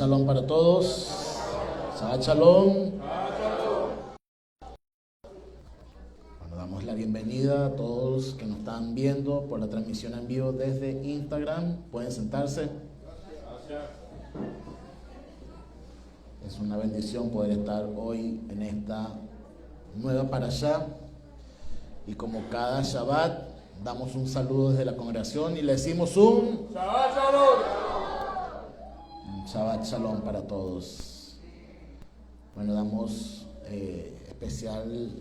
Shalom para todos. Shabbat Shalom. Bueno, damos la bienvenida a todos que nos están viendo por la transmisión en vivo desde Instagram. Pueden sentarse. Es una bendición poder estar hoy en esta nueva parashá. Y como cada Shabbat, damos un saludo desde la congregación y le decimos un Shabbat Shalom. Shabbat Shalom para todos. Bueno, damos especial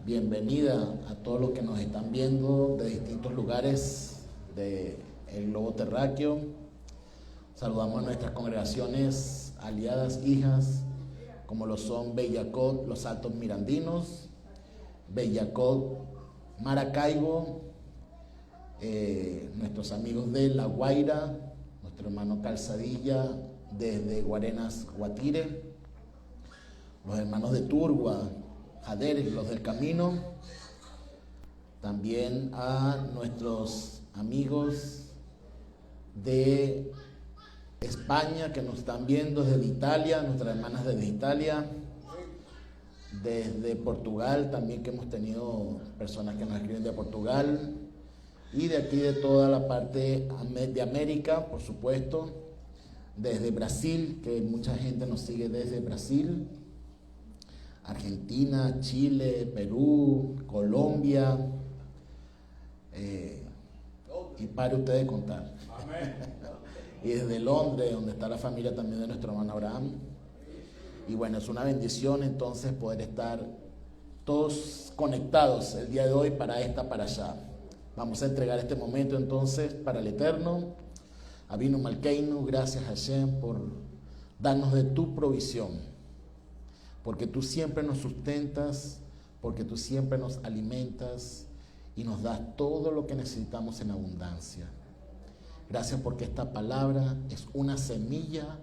bienvenida a todos los que nos están viendo de distintos lugares del globo terráqueo. Saludamos a nuestras congregaciones aliadas, hijas, como lo son Bellacot, Los Altos Mirandinos, Bellacot, Maracaibo, nuestros amigos de La Guaira, nuestro hermano Calzadilla desde Guarenas, Guatire, los hermanos de Turgua, Jader, los del Camino, también a nuestros amigos de España que nos están viendo desde Italia, nuestras hermanas desde Italia, desde Portugal también, que hemos tenido personas que nos escriben de Portugal, y de aquí de toda la parte de América, por supuesto, desde Brasil, que mucha gente nos sigue desde Brasil, Argentina, Chile, Perú, Colombia, y pare usted de contar. Amén. Y desde Londres, donde está la familia también de nuestro hermano Abraham. Y bueno, es una bendición entonces poder estar todos conectados el día de hoy para esta parashá. Vamos a entregar este momento entonces para el Eterno. Avinu Malkeinu, gracias Hashem por darnos de tu provisión, porque tú siempre nos sustentas, porque tú siempre nos alimentas y nos das todo lo que necesitamos en abundancia. Gracias porque esta palabra es una semilla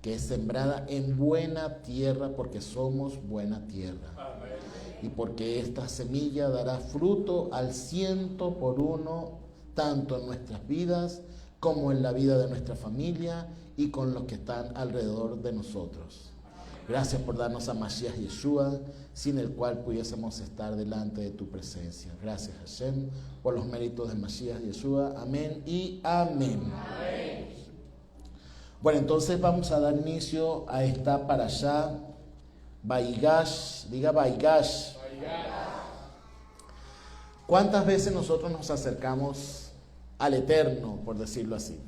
que es sembrada en buena tierra, porque somos buena tierra. Amén. Y porque esta semilla dará fruto al 100%, tanto en nuestras vidas como en la vida de nuestra familia y con los que están alrededor de nosotros. Gracias por darnos a Mashiach Yeshua, sin el cual pudiésemos estar delante de tu presencia. Gracias Hashem por los méritos de Mashiach Yeshua. Amén y amén. Amén. Bueno, entonces vamos a dar inicio a esta parashá. Vaigash, diga Vaigash. ¿Cuántas veces nosotros nos acercamos al Eterno, por decirlo así?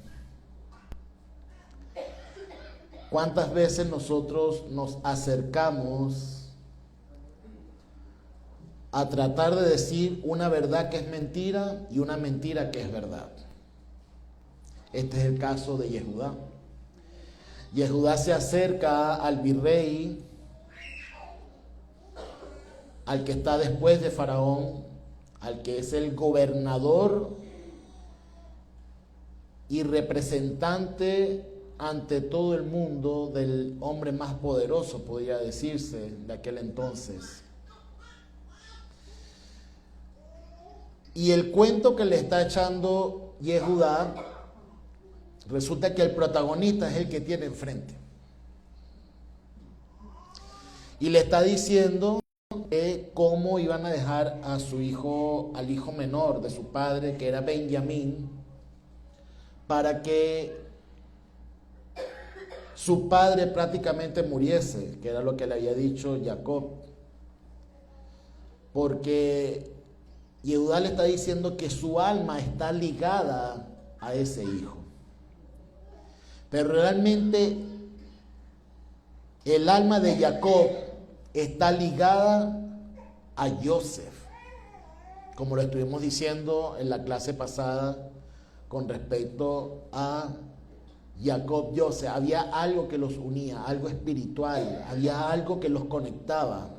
¿Cuántas veces nosotros nos acercamos a tratar de decir una verdad que es mentira y una mentira que es verdad? Este es el caso de Yehudá. Yehudá se acerca al virrey, al que está después de Faraón, al que es el gobernador y representante ante todo el mundo del hombre más poderoso, podría decirse, de aquel entonces. Y el cuento que le está echando Yehudá, resulta que el protagonista es el que tiene enfrente. Y le está diciendo cómo iban a dejar a su hijo, al hijo menor de su padre, que era Benjamín, para que su padre prácticamente muriese, que era lo que le había dicho Jacob. Porque Yehudá le está diciendo que su alma está ligada a ese hijo. Pero realmente el alma de Jacob está ligada a Joseph, como lo estuvimos diciendo en la clase pasada con respecto a Jacob y Joseph. Había algo que los unía, algo espiritual, había algo que los conectaba.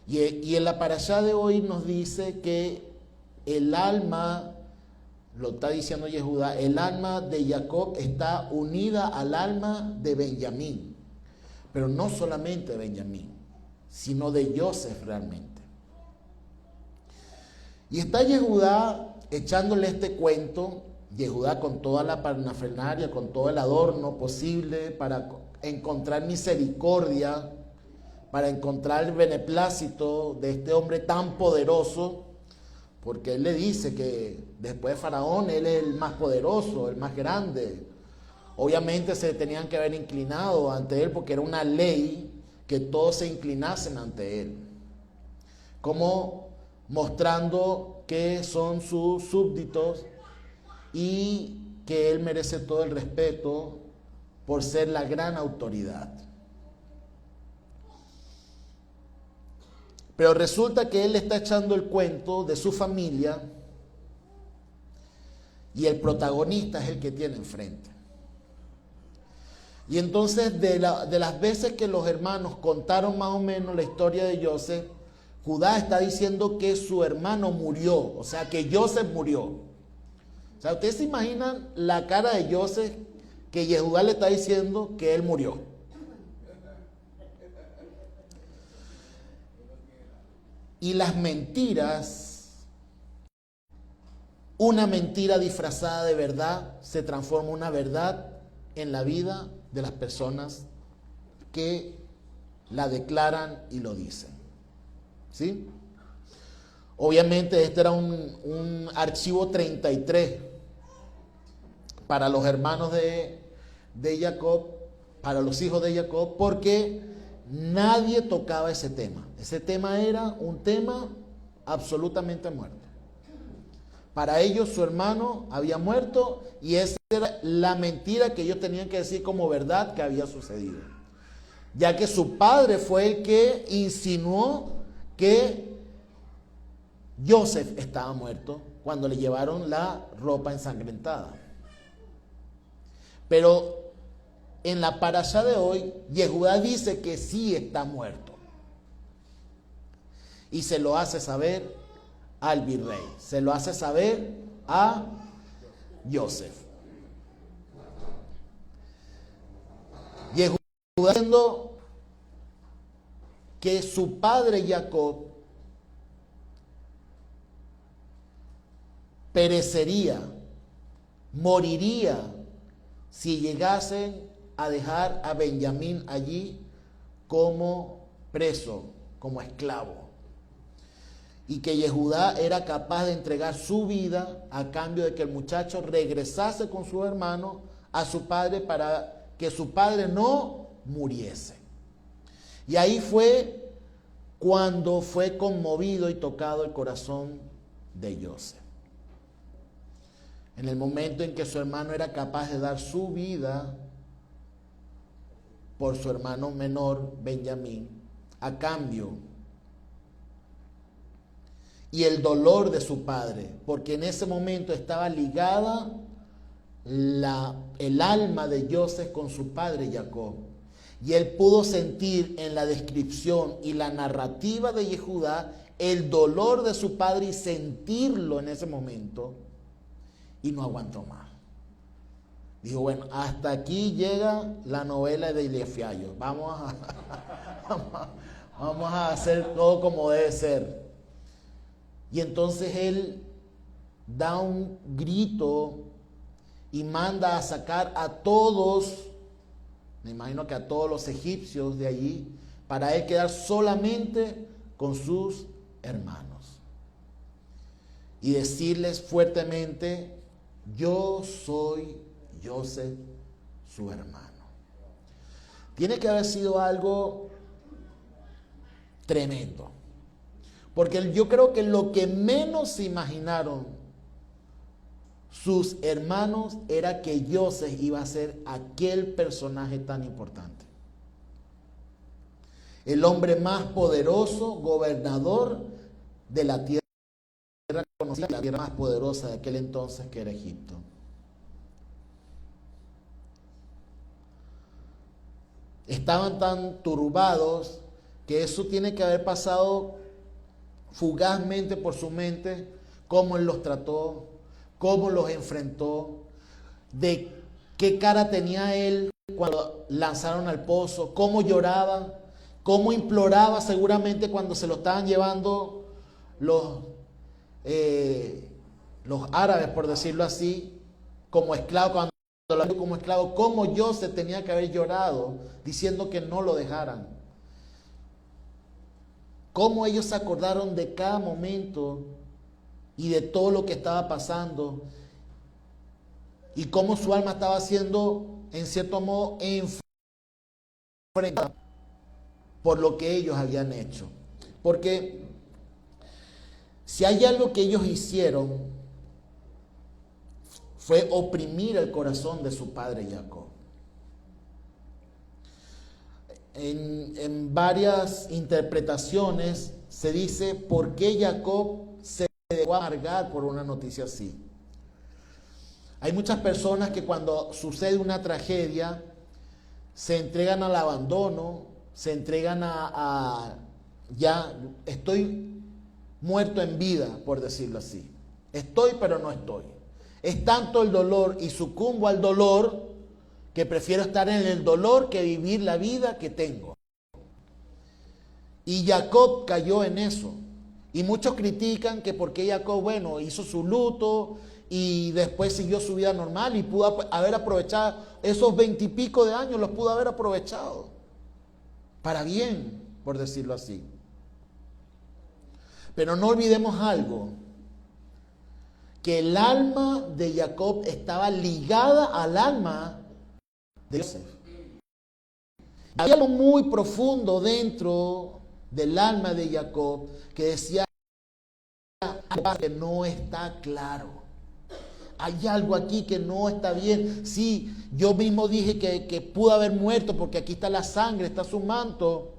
Y en la parashá de hoy nos dice que el alma, lo está diciendo Yehudá, el alma de Jacob está unida al alma de Benjamín, pero no solamente de Benjamín, sino de Joseph realmente. Y está Yehudá echándole este cuento Yehudá con toda la parafernalia, con todo el adorno posible para encontrar misericordia, para encontrar el beneplácito de este hombre tan poderoso, porque él le dice que después de Faraón él es el más poderoso, el más grande. Obviamente se tenían que haber inclinado ante él porque era una ley que todos se inclinasen ante él, como mostrando que son sus súbditos y que él merece todo el respeto por ser la gran autoridad. Pero resulta que él le está echando el cuento de su familia y el protagonista es el que tiene enfrente. Y entonces de las veces que los hermanos contaron más o menos la historia de Joseph, Judá está diciendo que su hermano murió, o sea que Joseph murió. O sea, ustedes se imaginan la cara de Joseph que Yehudá le está diciendo que él murió. Y las mentiras, una mentira disfrazada de verdad, se transforma en una verdad en la vida de las personas que la declaran y lo dicen. ¿Sí? Obviamente este era un archivo 33 para los hermanos de Jacob, para los hijos de Jacob, porque nadie tocaba ese tema. Ese tema era un tema absolutamente muerto. Para ellos su hermano había muerto y esa era la mentira que ellos tenían que decir como verdad que había sucedido. Ya que su padre fue el que insinuó que Joseph estaba muerto cuando le llevaron la ropa ensangrentada. Pero en la parashá de hoy, Yehudá dice que sí está muerto. Y se lo hace saber al virrey, se lo hace saber a Joseph. Yehudá diciendo que su padre Jacob perecería, moriría si llegasen a dejar a Benjamín allí como preso, como esclavo. Y que Yehudá era capaz de entregar su vida a cambio de que el muchacho regresase con su hermano a su padre para que su padre no muriese. Y ahí fue cuando fue conmovido y tocado el corazón de Joseph. En el momento en que su hermano era capaz de dar su vida por su hermano menor, Benjamín, a cambio. Y el dolor de su padre, porque en ese momento estaba ligada el alma de Joseph con su padre Jacob. Y él pudo sentir en la descripción y la narrativa de Yehudá el dolor de su padre y sentirlo en ese momento. Y no aguantó más. Dijo, bueno, hasta aquí llega la novela de Ilefiayo. Vamos a hacer todo como debe ser. Y entonces él da un grito y manda a sacar a todos, me imagino que a todos los egipcios de allí, para él quedar solamente con sus hermanos. Y decirles fuertemente, yo soy Joseph, su hermano. Tiene que haber sido algo tremendo. Porque yo creo que lo que menos se imaginaron sus hermanos era que Joseph iba a ser aquel personaje tan importante. El hombre más poderoso, gobernador de la tierra conocida, la tierra más poderosa de aquel entonces que era Egipto. Estaban tan turbados que eso tiene que haber pasado fugazmente por su mente, cómo él los trató, cómo los enfrentó, de qué cara tenía él cuando lanzaron al pozo, cómo lloraba, cómo imploraba seguramente cuando se lo estaban llevando los árabes, por decirlo así, como esclavo, cuando lo vio como esclavo, cómo Joseph tenía que haber llorado diciendo que no lo dejaran. Cómo ellos se acordaron de cada momento y de todo lo que estaba pasando. Y cómo su alma estaba siendo, en cierto modo, enfrentada por lo que ellos habían hecho. Porque si hay algo que ellos hicieron, fue oprimir el corazón de su padre Jacob. En varias interpretaciones se dice por qué Jacob se dejó amargar por una noticia así. Hay muchas personas que cuando sucede una tragedia se entregan al abandono, se entregan ya estoy muerto en vida, por decirlo así. Estoy pero no estoy. Es tanto el dolor y sucumbo al dolor que prefiero estar en el dolor que vivir la vida que tengo. Y Jacob cayó en eso. Y muchos critican que porque Jacob, bueno, hizo su luto y después siguió su vida normal y pudo haber aprovechado esos 20 y pico de años, los pudo haber aprovechado para bien, por decirlo así. Pero no olvidemos algo, que el alma de Jacob estaba ligada al alma de Joseph. Hay algo muy profundo dentro del alma de Jacob que decía que no está claro. Hay algo aquí que no está bien. Sí, yo mismo dije que pudo haber muerto porque aquí está la sangre, está su manto.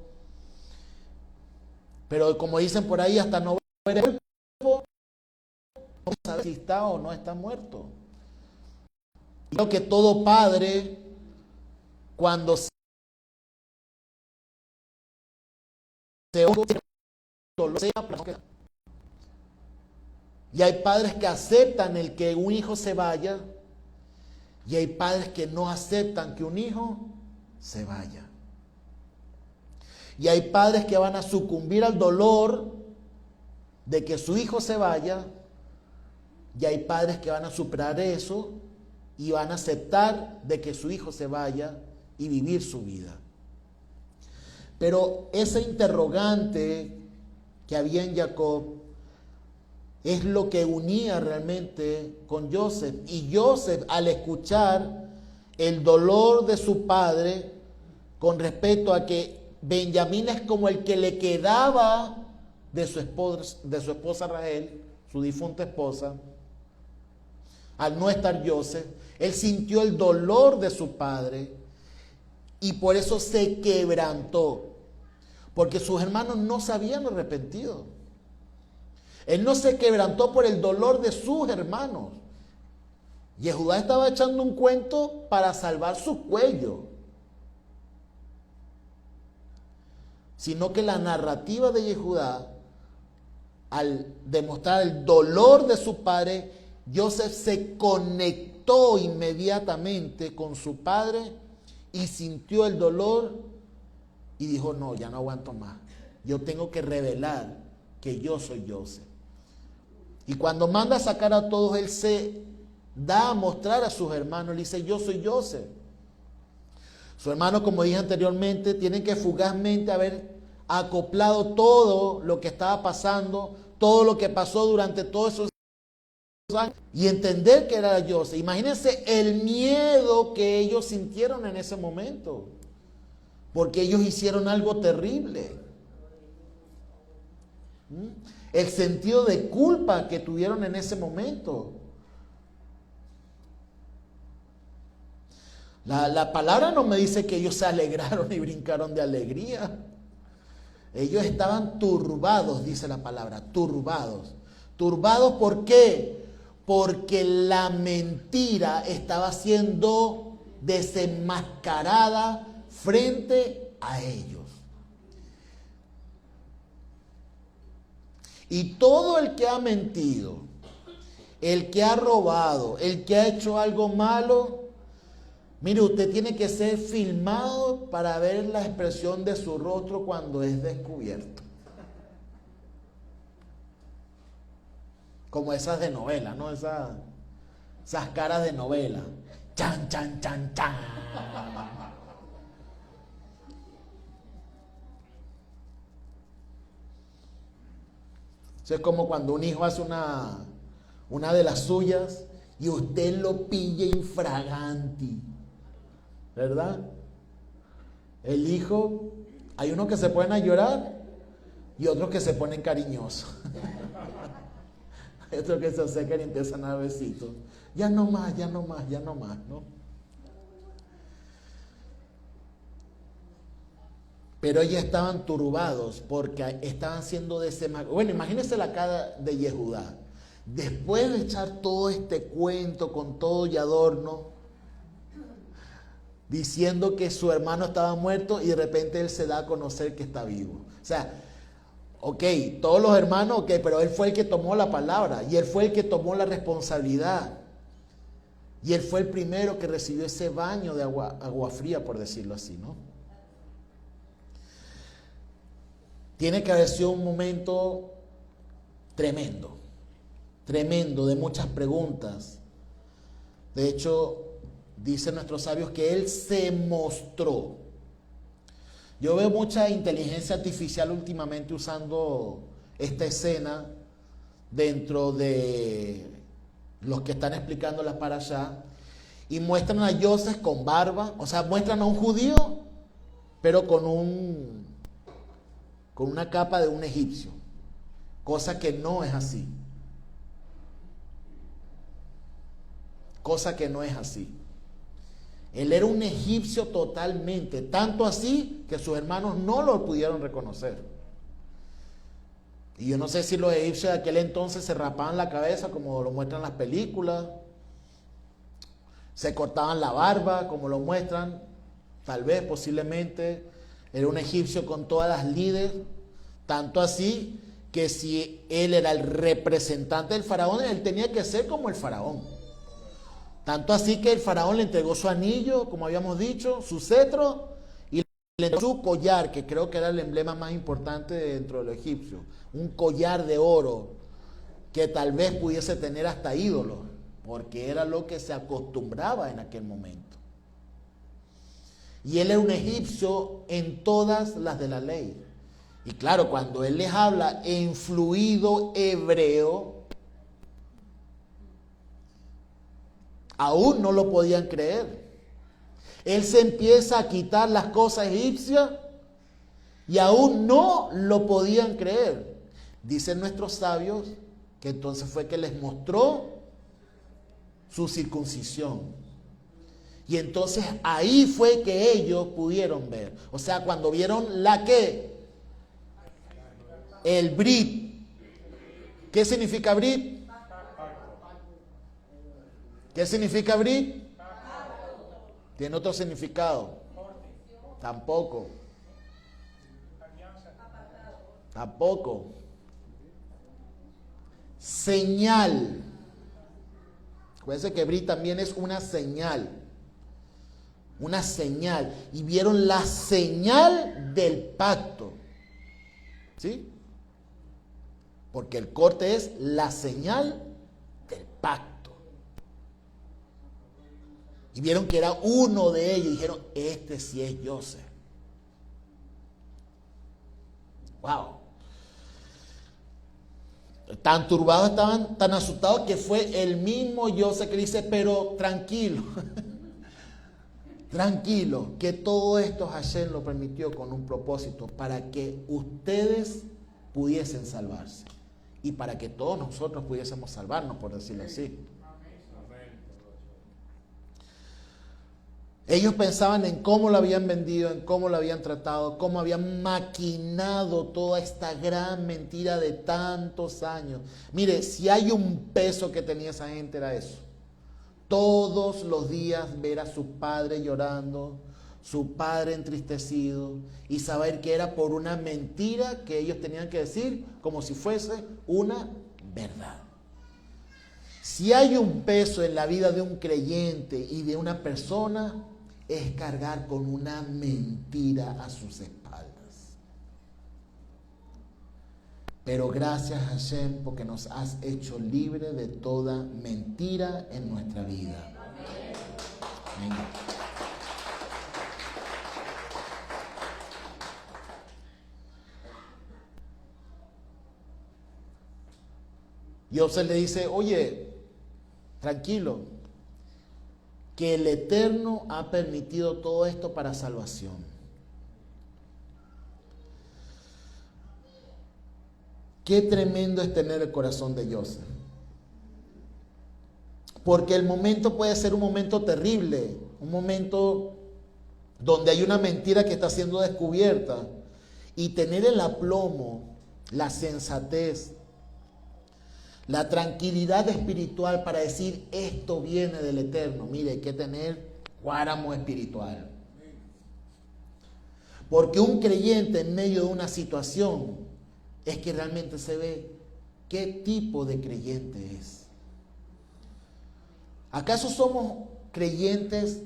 Pero como dicen por ahí, hasta no ver el cuerpo, no sabe si está o no está muerto. Creo que todo padre, cuando se lo sea, y hay padres que aceptan el que un hijo se vaya, y hay padres que no aceptan que un hijo se vaya. Y hay padres que van a sucumbir al dolor de que su hijo se vaya, y hay padres que van a superar eso y van a aceptar de que su hijo se vaya y vivir su vida. Pero ese interrogante que había en Jacob es lo que unía realmente con Joseph. Y Joseph, al escuchar el dolor de su padre con respecto a que Benjamín es como el que le quedaba de su esposa Rahel, su difunta esposa, al no estar Joseph, él sintió el dolor de su padre y por eso se quebrantó, porque sus hermanos no se habían arrepentido. Él no se quebrantó por el dolor de sus hermanos. Yehudá estaba echando un cuento para salvar su cuello, sino que la narrativa de Yehudá, al demostrar el dolor de su padre, Joseph se conectó inmediatamente con su padre y sintió el dolor y dijo, no, ya no aguanto más. Yo tengo que revelar que yo soy Joseph. Y cuando manda a sacar a todos, él se da a mostrar a sus hermanos. Le dice, yo soy Joseph. Sus hermanos, como dije anteriormente, tienen que fugazmente haber acoplado todo lo que estaba pasando, todo lo que pasó durante todos esos años y entender que era Joseph. Imagínense el miedo que ellos sintieron en ese momento, porque ellos hicieron algo terrible. El sentido de culpa que tuvieron en ese momento. La palabra no me dice que ellos se alegraron y brincaron de alegría. Ellos estaban turbados, dice la palabra, turbados. ¿Turbados por qué? Porque la mentira estaba siendo desenmascarada frente a ellos. Y todo el que ha mentido, el que ha robado, el que ha hecho algo malo, mire, usted tiene que ser filmado para ver la expresión de su rostro cuando es descubierto. Como esas de novela, ¿no? Esas caras de novela. Chan, chan, chan, chan. Eso es como cuando un hijo hace una de las suyas y usted lo pilla infraganti, ¿verdad? El hijo, hay unos que se ponen a llorar y otros que se ponen cariñosos. Hay otros que se acercan y empiezan a dar besitos. Ya no más, ya no más, ya no más, ¿no? Pero ellos estaban turbados porque estaban siendo desemacados. Bueno, imagínense la cara de Yehudá. Después de echar todo este cuento con todo y adorno, diciendo que su hermano estaba muerto y de repente él se da a conocer que está vivo. O sea, ok, todos los hermanos, ok, pero él fue el que tomó la palabra y él fue el que tomó la responsabilidad. Y él fue el primero que recibió ese baño de agua fría, por decirlo así, ¿no? Tiene que haber sido un momento tremendo, tremendo, de muchas preguntas. De hecho, dicen nuestros sabios que él se mostró. Yo veo mucha inteligencia artificial últimamente usando esta escena dentro de los que están explicando la parashá y muestran a Yosef con barba, o sea, muestran a un judío, pero con una capa de un egipcio, cosa que no es así. Cosa que no es así. Él era un egipcio totalmente, tanto así que sus hermanos no lo pudieron reconocer. Y yo no sé si los egipcios de aquel entonces se rapaban la cabeza como lo muestran las películas, se cortaban la barba como lo muestran, tal vez, posiblemente. Era un egipcio con todas las lides, tanto así que si él era el representante del faraón, él tenía que ser como el faraón. Tanto así que el faraón le entregó su anillo, como habíamos dicho, su cetro, y le entregó su collar, que creo que era el emblema más importante dentro de los egipcios. Un collar de oro, que tal vez pudiese tener hasta ídolos, porque era lo que se acostumbraba en aquel momento. Y él era un egipcio en todas las de la ley. Y claro, cuando él les habla en fluido hebreo, aún no lo podían creer. Él se empieza a quitar las cosas egipcias y aún no lo podían creer. Dicen nuestros sabios que entonces fue que les mostró su circuncisión. Y entonces ahí fue que ellos pudieron ver. O sea, cuando vieron la que, el brit. ¿Qué significa brit? ¿Qué significa brit? ¿Tiene otro significado? Tampoco. Tampoco. Señal. Acuérdense que brit también es una señal. Una señal. Y vieron la señal del pacto. ¿Sí? Porque el corte es la señal del pacto. Y vieron que era uno de ellos y dijeron, este sí es Yosef. Wow. Tan turbados estaban, tan asustados, que fue el mismo Yosef que dice, pero tranquilo, tranquilo, que todo esto Hashem lo permitió con un propósito, para que ustedes pudiesen salvarse y para que todos nosotros pudiésemos salvarnos, por decirlo así. Ellos pensaban en cómo lo habían vendido, en cómo lo habían tratado, cómo habían maquinado toda esta gran mentira de tantos años. Mire, si hay un peso que tenía esa gente era eso. Todos los días ver a su padre llorando, su padre entristecido y saber que era por una mentira que ellos tenían que decir como si fuese una verdad. Si hay un peso en la vida de un creyente y de una persona, es cargar con una mentira a sus espaldas. Pero gracias a Hashem porque nos has hecho libre de toda mentira en nuestra vida. Amén. Yosef le dice, oye, tranquilo, que el Eterno ha permitido todo esto para salvación. Qué tremendo es tener el corazón de Yosef. Porque el momento puede ser un momento terrible, un momento donde hay una mentira que está siendo descubierta. Y tener el aplomo, la sensatez, la tranquilidad espiritual para decir esto viene del Eterno. Mire, hay que tener guáramo espiritual. Porque un creyente en medio de una situación es que realmente se ve qué tipo de creyente es. ¿Acaso somos creyentes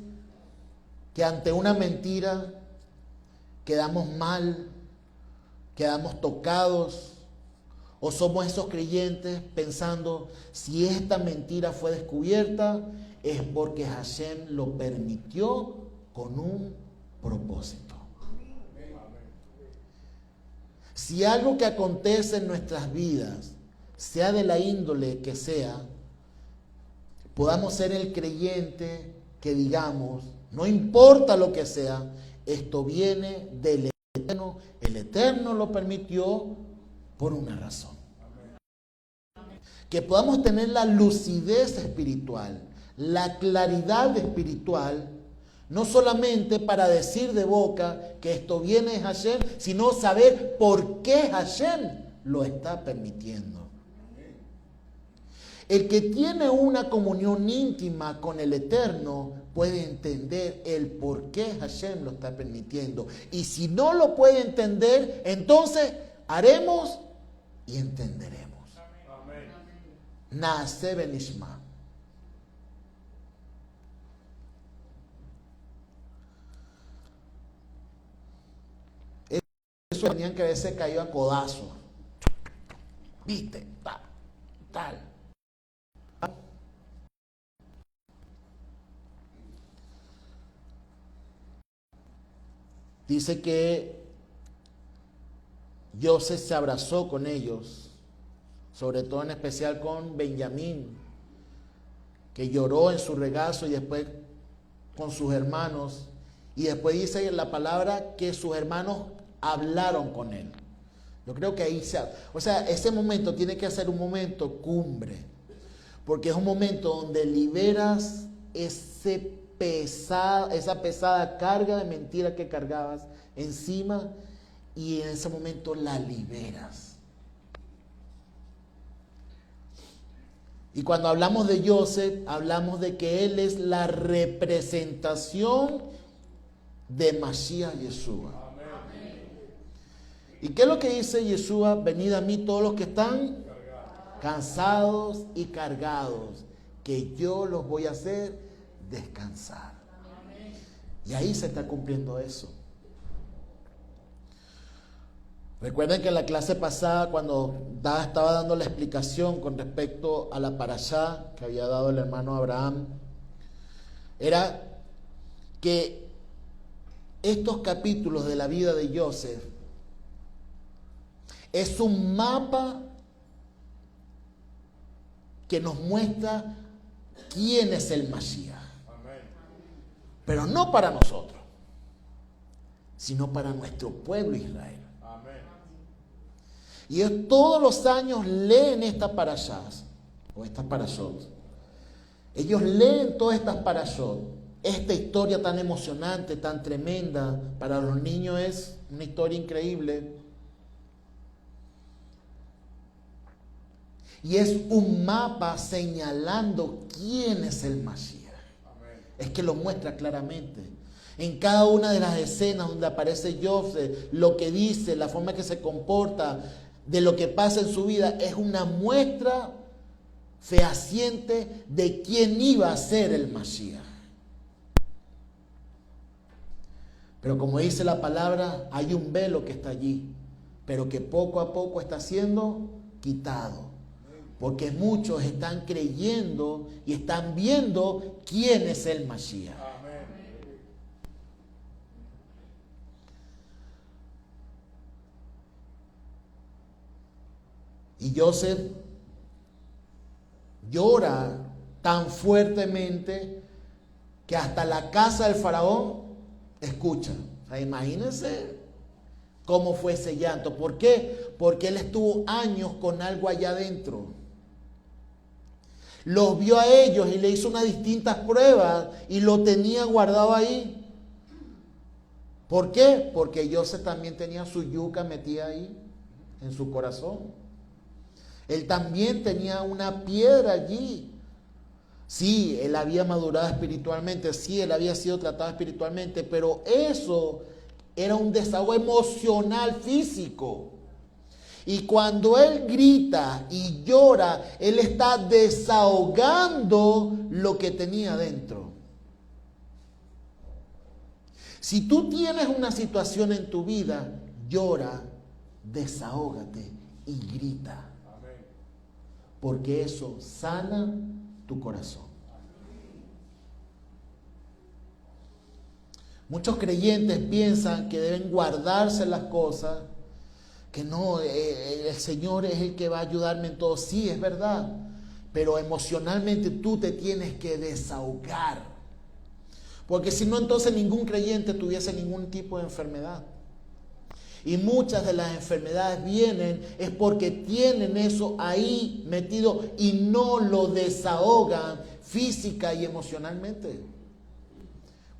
que ante una mentira quedamos mal, quedamos tocados? ¿O somos esos creyentes pensando, si esta mentira fue descubierta, es porque Hashem lo permitió con un propósito? Si algo que acontece en nuestras vidas, sea de la índole que sea, podamos ser el creyente que digamos, no importa lo que sea, esto viene del Eterno, el Eterno lo permitió por una razón. Que podamos tener la lucidez espiritual, la claridad espiritual, no solamente para decir de boca que esto viene de Hashem, sino saber por qué Hashem lo está permitiendo. El que tiene una comunión íntima con el Eterno puede entender el por qué Hashem lo está permitiendo. Y si no lo puede entender, entonces haremos y entenderemos. Naaseh benishma. Eso tenían que haberse caído a codazo. ¿Viste? Tal. Dice que Yosef se abrazó con ellos, sobre todo en especial con Benjamín, que lloró en su regazo y después con sus hermanos. Y después dice en la palabra que sus hermanos hablaron con él. Yo creo que ahí ese momento tiene que ser un momento cumbre, porque es un momento donde liberas esa pesada carga de mentira que cargabas encima, y en ese momento la liberas. Y cuando hablamos de Yosef, hablamos de que él es la representación de Mashiach Yeshua. ¿Y qué es lo que dice Yeshua? Venid a mí todos los que están cansados y cargados, que yo los voy a hacer descansar. Y ahí se está cumpliendo eso. Recuerden que en la clase pasada, cuando estaba dando la explicación con respecto a la parashá que había dado el hermano Abraham, era que estos capítulos de la vida de Yosef es un mapa que nos muestra quién es el Mashiach. Pero no para nosotros, sino para nuestro pueblo Israel. Y ellos todos los años leen estas parashás, o estas parashot. Ellos leen todas estas parashot. Esta historia tan emocionante, tan tremenda, para los niños es una historia increíble. Y es un mapa señalando quién es el Mashiach. Es que lo muestra claramente. En cada una de las escenas donde aparece Yosef, lo que dice, la forma que se comporta, de lo que pasa en su vida, es una muestra fehaciente de quién iba a ser el Mashiach. Pero como dice la palabra, hay un velo que está allí. pero que poco a poco está siendo quitado. Porque muchos están creyendo y están viendo quién es el Mashiach. Y Joseph llora tan fuertemente que hasta la casa del faraón escucha. O sea, imagínense cómo fue ese llanto. ¿Por qué? Porque él estuvo años con algo allá adentro. Los vio a ellos y le hizo unas distintas pruebas y lo tenía guardado ahí. ¿Por qué? Porque Joseph también tenía su yuca metida ahí, en su corazón. Él también tenía una piedra allí. Sí, él había madurado espiritualmente, sí, él había sido tratado espiritualmente, pero eso era un desahogo emocional, físico. Y cuando él grita y llora, él está desahogando lo que tenía dentro. Si tú tienes una situación en tu vida, llora, desahógate y grita. Porque eso sana tu corazón. Muchos creyentes piensan que deben guardarse las cosas, que no, el Señor es el que va a ayudarme en todo. Sí, es verdad, pero emocionalmente tú te tienes que desahogar. Porque si no, entonces ningún creyente tuviese ningún tipo de enfermedad. Y muchas de las enfermedades vienen es porque tienen eso ahí metido y no lo desahogan física y emocionalmente.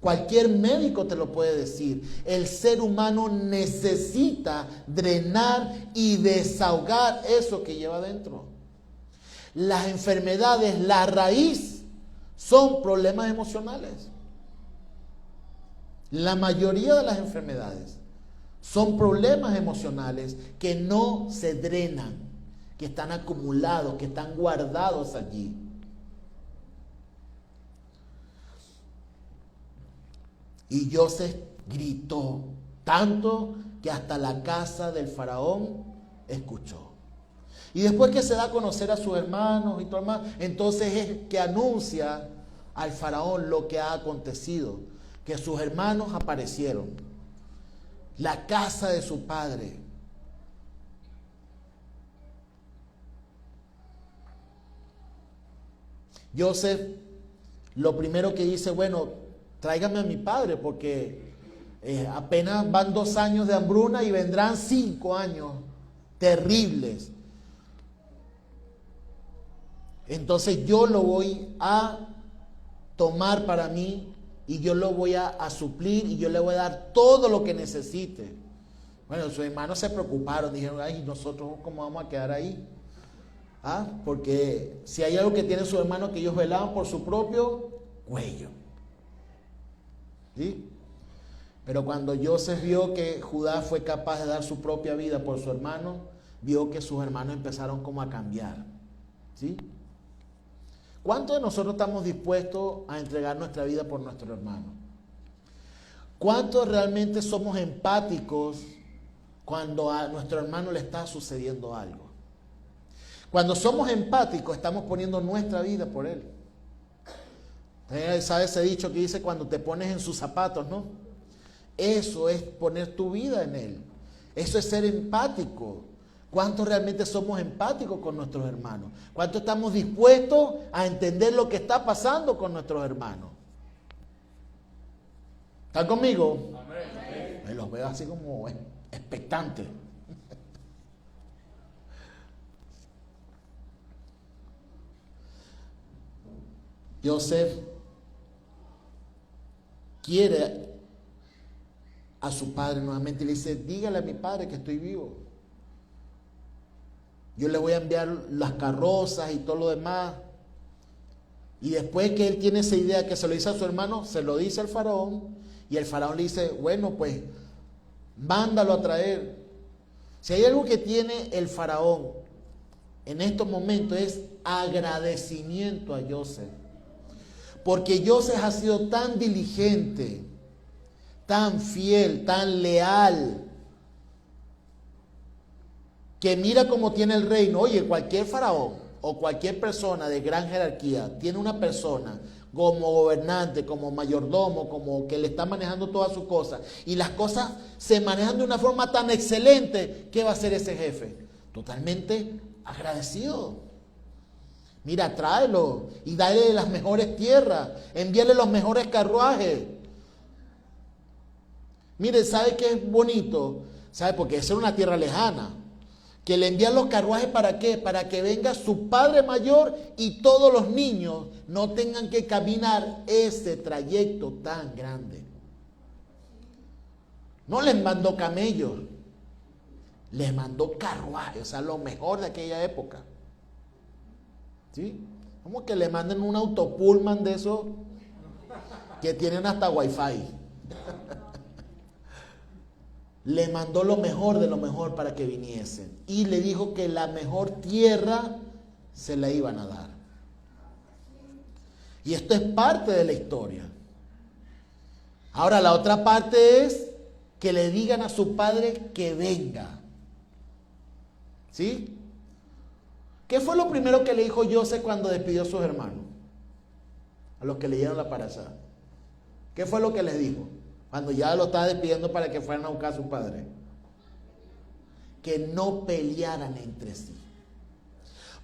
Cualquier médico te lo puede decir. El ser humano necesita drenar y desahogar eso que lleva dentro. Las enfermedades, la raíz, son problemas emocionales. La mayoría de las enfermedades son problemas emocionales que no se drenan, que están acumulados, que están guardados allí. Y Joseph gritó tanto que hasta la casa del faraón escuchó. Y después que se da a conocer a sus hermanos y todo más, entonces es que anuncia al faraón lo que ha acontecido, que sus hermanos aparecieron. La casa de su padre. Joseph lo primero que dice, bueno, tráigame a mi padre porque apenas van 2 años de hambruna y vendrán 5 años terribles. Entonces yo lo voy a tomar para mí y yo lo voy a suplir y yo le voy a dar todo lo que necesite. Bueno, sus hermanos se preocuparon, dijeron, ay, ¿nosotros cómo vamos a quedar ahí? Porque si hay algo que tienen sus hermanos, que ellos velaban por su propio cuello. ¿Sí? Pero cuando Joseph vio que Judá fue capaz de dar su propia vida por su hermano, vio que sus hermanos empezaron como a cambiar. ¿Sí? ¿Cuántos de nosotros estamos dispuestos a entregar nuestra vida por nuestro hermano? ¿Cuántos realmente somos empáticos cuando a nuestro hermano le está sucediendo algo? Cuando somos empáticos, estamos poniendo nuestra vida por él. ¿Sabes ese dicho que dice cuando te pones en sus zapatos, no? Eso es poner tu vida en él. Eso es ser empático. ¿Cuántos realmente somos empáticos con nuestros hermanos? ¿Cuántos estamos dispuestos a entender lo que está pasando con nuestros hermanos? ¿Están conmigo? Amén. Me los veo así como expectantes. Joseph quiere a su padre nuevamente y le dice, dígale a mi padre que estoy vivo. Yo le voy a enviar las carrozas y todo lo demás. Y después que él tiene esa idea que se lo dice a su hermano, se lo dice al faraón. Y el faraón le dice, bueno, pues, mándalo a traer. Si hay algo que tiene el faraón en estos momentos es agradecimiento a Joseph. Porque Joseph ha sido tan diligente, tan fiel, tan leal, que mira cómo tiene el reino. Oye, cualquier faraón o cualquier persona de gran jerarquía tiene una persona como gobernante, como mayordomo, como que le está manejando todas sus cosas, y las cosas se manejan de una forma tan excelente. ¿Qué va a hacer ese jefe? Totalmente agradecido. Mira, tráelo y dale las mejores tierras, envíale los mejores carruajes. Mire, ¿sabe qué es bonito? ¿Sabe? Porque esa era una tierra lejana. Que le envían los carruajes, ¿para qué? Para que venga su padre mayor y todos los niños no tengan que caminar ese trayecto tan grande. No les mandó camellos, les mandó carruajes, o sea, lo mejor de aquella época. ¿Sí? Como que le manden un autopullman de esos que tienen hasta wifi. Le mandó lo mejor de lo mejor para que viniesen. Y le dijo que la mejor tierra se la iban a dar. Y esto es parte de la historia. Ahora la otra parte es que le digan a su padre que venga. ¿Sí? ¿Qué fue lo primero que le dijo José cuando despidió a sus hermanos? A los que leyeron la parashá. ¿Qué fue lo que les dijo? Cuando ya lo estaba despidiendo para que fueran a buscar a su padre. Que no pelearan entre sí.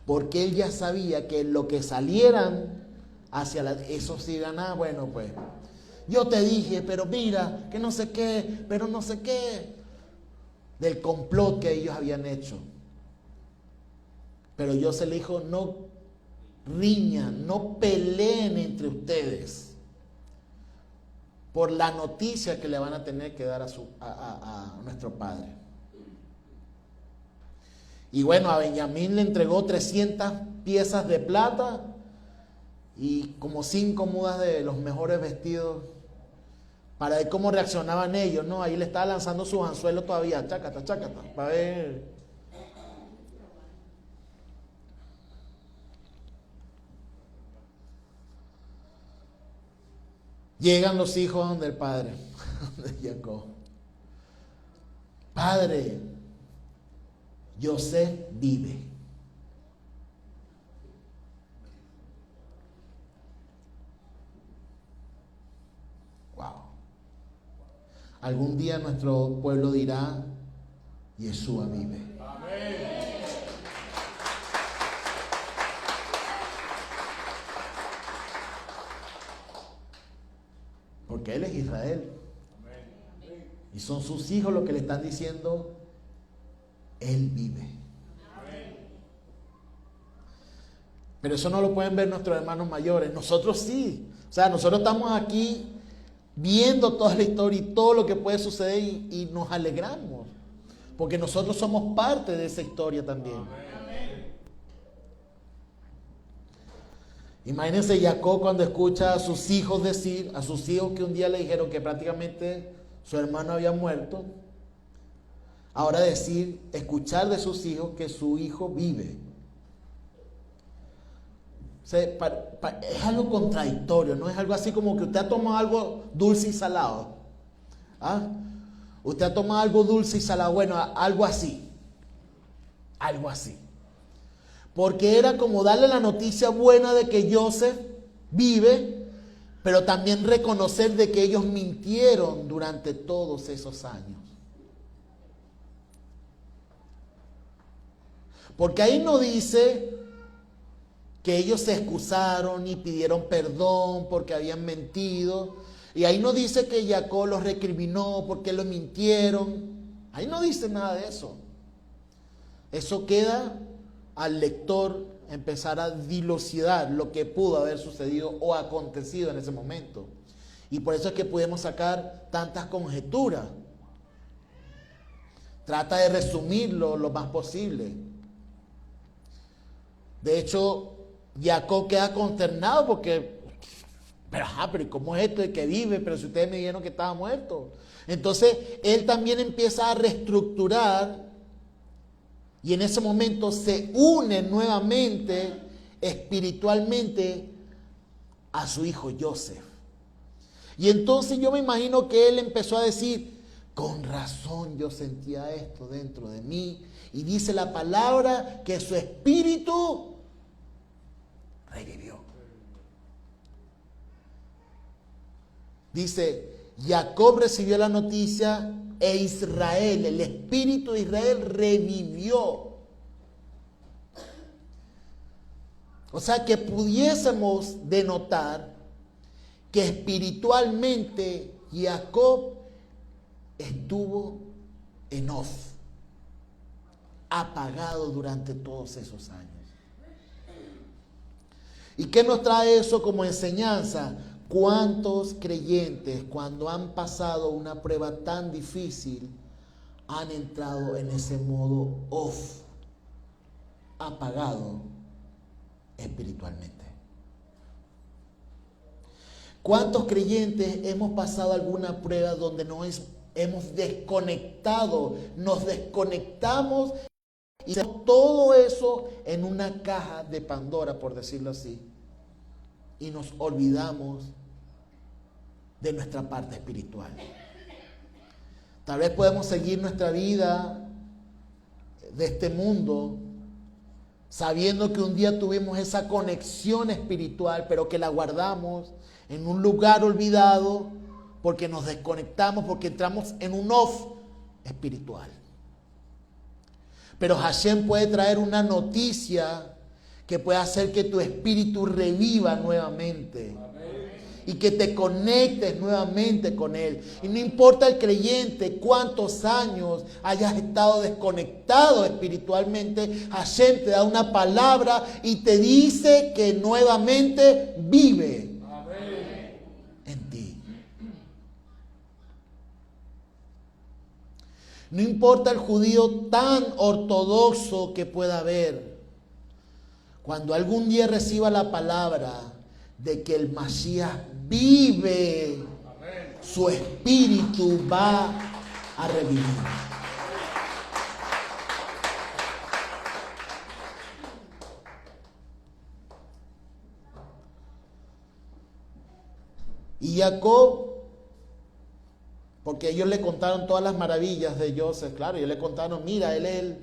Porque él ya sabía que lo que salieran hacia eso sí ganaba. Bueno, pues, yo te dije, pero mira, que no sé qué, pero no sé qué. Del complot que ellos habían hecho. Pero José le dijo, no riñan, no peleen entre ustedes por la noticia que le van a tener que dar a nuestro padre. Y bueno, a Benjamín le entregó 300 piezas de plata y como 5 mudas de los mejores vestidos para ver cómo reaccionaban ellos, ¿no? Ahí le estaba lanzando sus anzuelos todavía, chácata, chácata, para ver. Llegan los hijos donde el padre, donde Jacob. Padre, José vive. Wow. Algún día nuestro pueblo dirá, Yeshua vive. Amén. Porque Él es Israel. Y son sus hijos los que le están diciendo, Él vive. Pero eso no lo pueden ver nuestros hermanos mayores. Nosotros sí. O sea, nosotros estamos aquí viendo toda la historia y todo lo que puede suceder y nos alegramos. Porque nosotros somos parte de esa historia también. Imagínense Jacob cuando escucha a sus hijos decir, a sus hijos que un día le dijeron que prácticamente su hermano había muerto, ahora decir, escuchar de sus hijos que su hijo vive. O sea, es algo contradictorio, no es algo así como que usted ha tomado algo dulce y salado. ¿Ah? Usted ha tomado algo dulce y salado, bueno, algo así. Algo así. Porque era como darle la noticia buena de que Joseph vive, pero también reconocer de que ellos mintieron durante todos esos años. Porque ahí no dice que ellos se excusaron y pidieron perdón porque habían mentido. Y ahí no dice que Jacob los recriminó porque lo mintieron. Ahí no dice nada de eso. Eso queda al lector empezar a dilucidar lo que pudo haber sucedido o acontecido en ese momento. Y por eso es que podemos sacar tantas conjeturas. Trata de resumirlo lo más posible. De hecho, Jacob queda consternado porque, pero ¿y cómo es esto de que vive? Pero si ustedes me dijeron que estaba muerto. Entonces, él también empieza a reestructurar. Y en ese momento se une nuevamente espiritualmente a su hijo Joseph. Y entonces yo me imagino que él empezó a decir, Con razón yo sentía esto dentro de mí. Y dice la palabra que su espíritu revivió. Dice, Jacob recibió la noticia e Israel, el espíritu de Israel revivió. O sea que pudiésemos denotar que espiritualmente Jacob estuvo en off, apagado durante todos esos años. ¿Y qué nos trae eso como enseñanza? ¿Cuántos creyentes, cuando han pasado una prueba tan difícil, han entrado en ese modo off, apagado espiritualmente? ¿Cuántos creyentes hemos pasado alguna prueba donde hemos desconectado, nos desconectamos y todo eso en una caja de Pandora, por decirlo así, y nos olvidamos de nuestra parte espiritual? Tal vez podemos seguir nuestra vida de este mundo sabiendo que un día tuvimos esa conexión espiritual, pero que la guardamos en un lugar olvidado porque nos desconectamos, porque entramos en un off espiritual. Pero Hashem puede traer una noticia que puede hacer que tu espíritu reviva nuevamente. Y que te conectes nuevamente con Él. Y no importa el creyente cuántos años hayas estado desconectado espiritualmente, Hashem te da una palabra y te dice que nuevamente vive en ti. No importa el judío tan ortodoxo que pueda haber, cuando algún día reciba la palabra de que el Mashiach vive, su espíritu va a revivir. Y Jacob, porque ellos le contaron todas las maravillas de Joseph, claro, ellos le contaron, mira, él es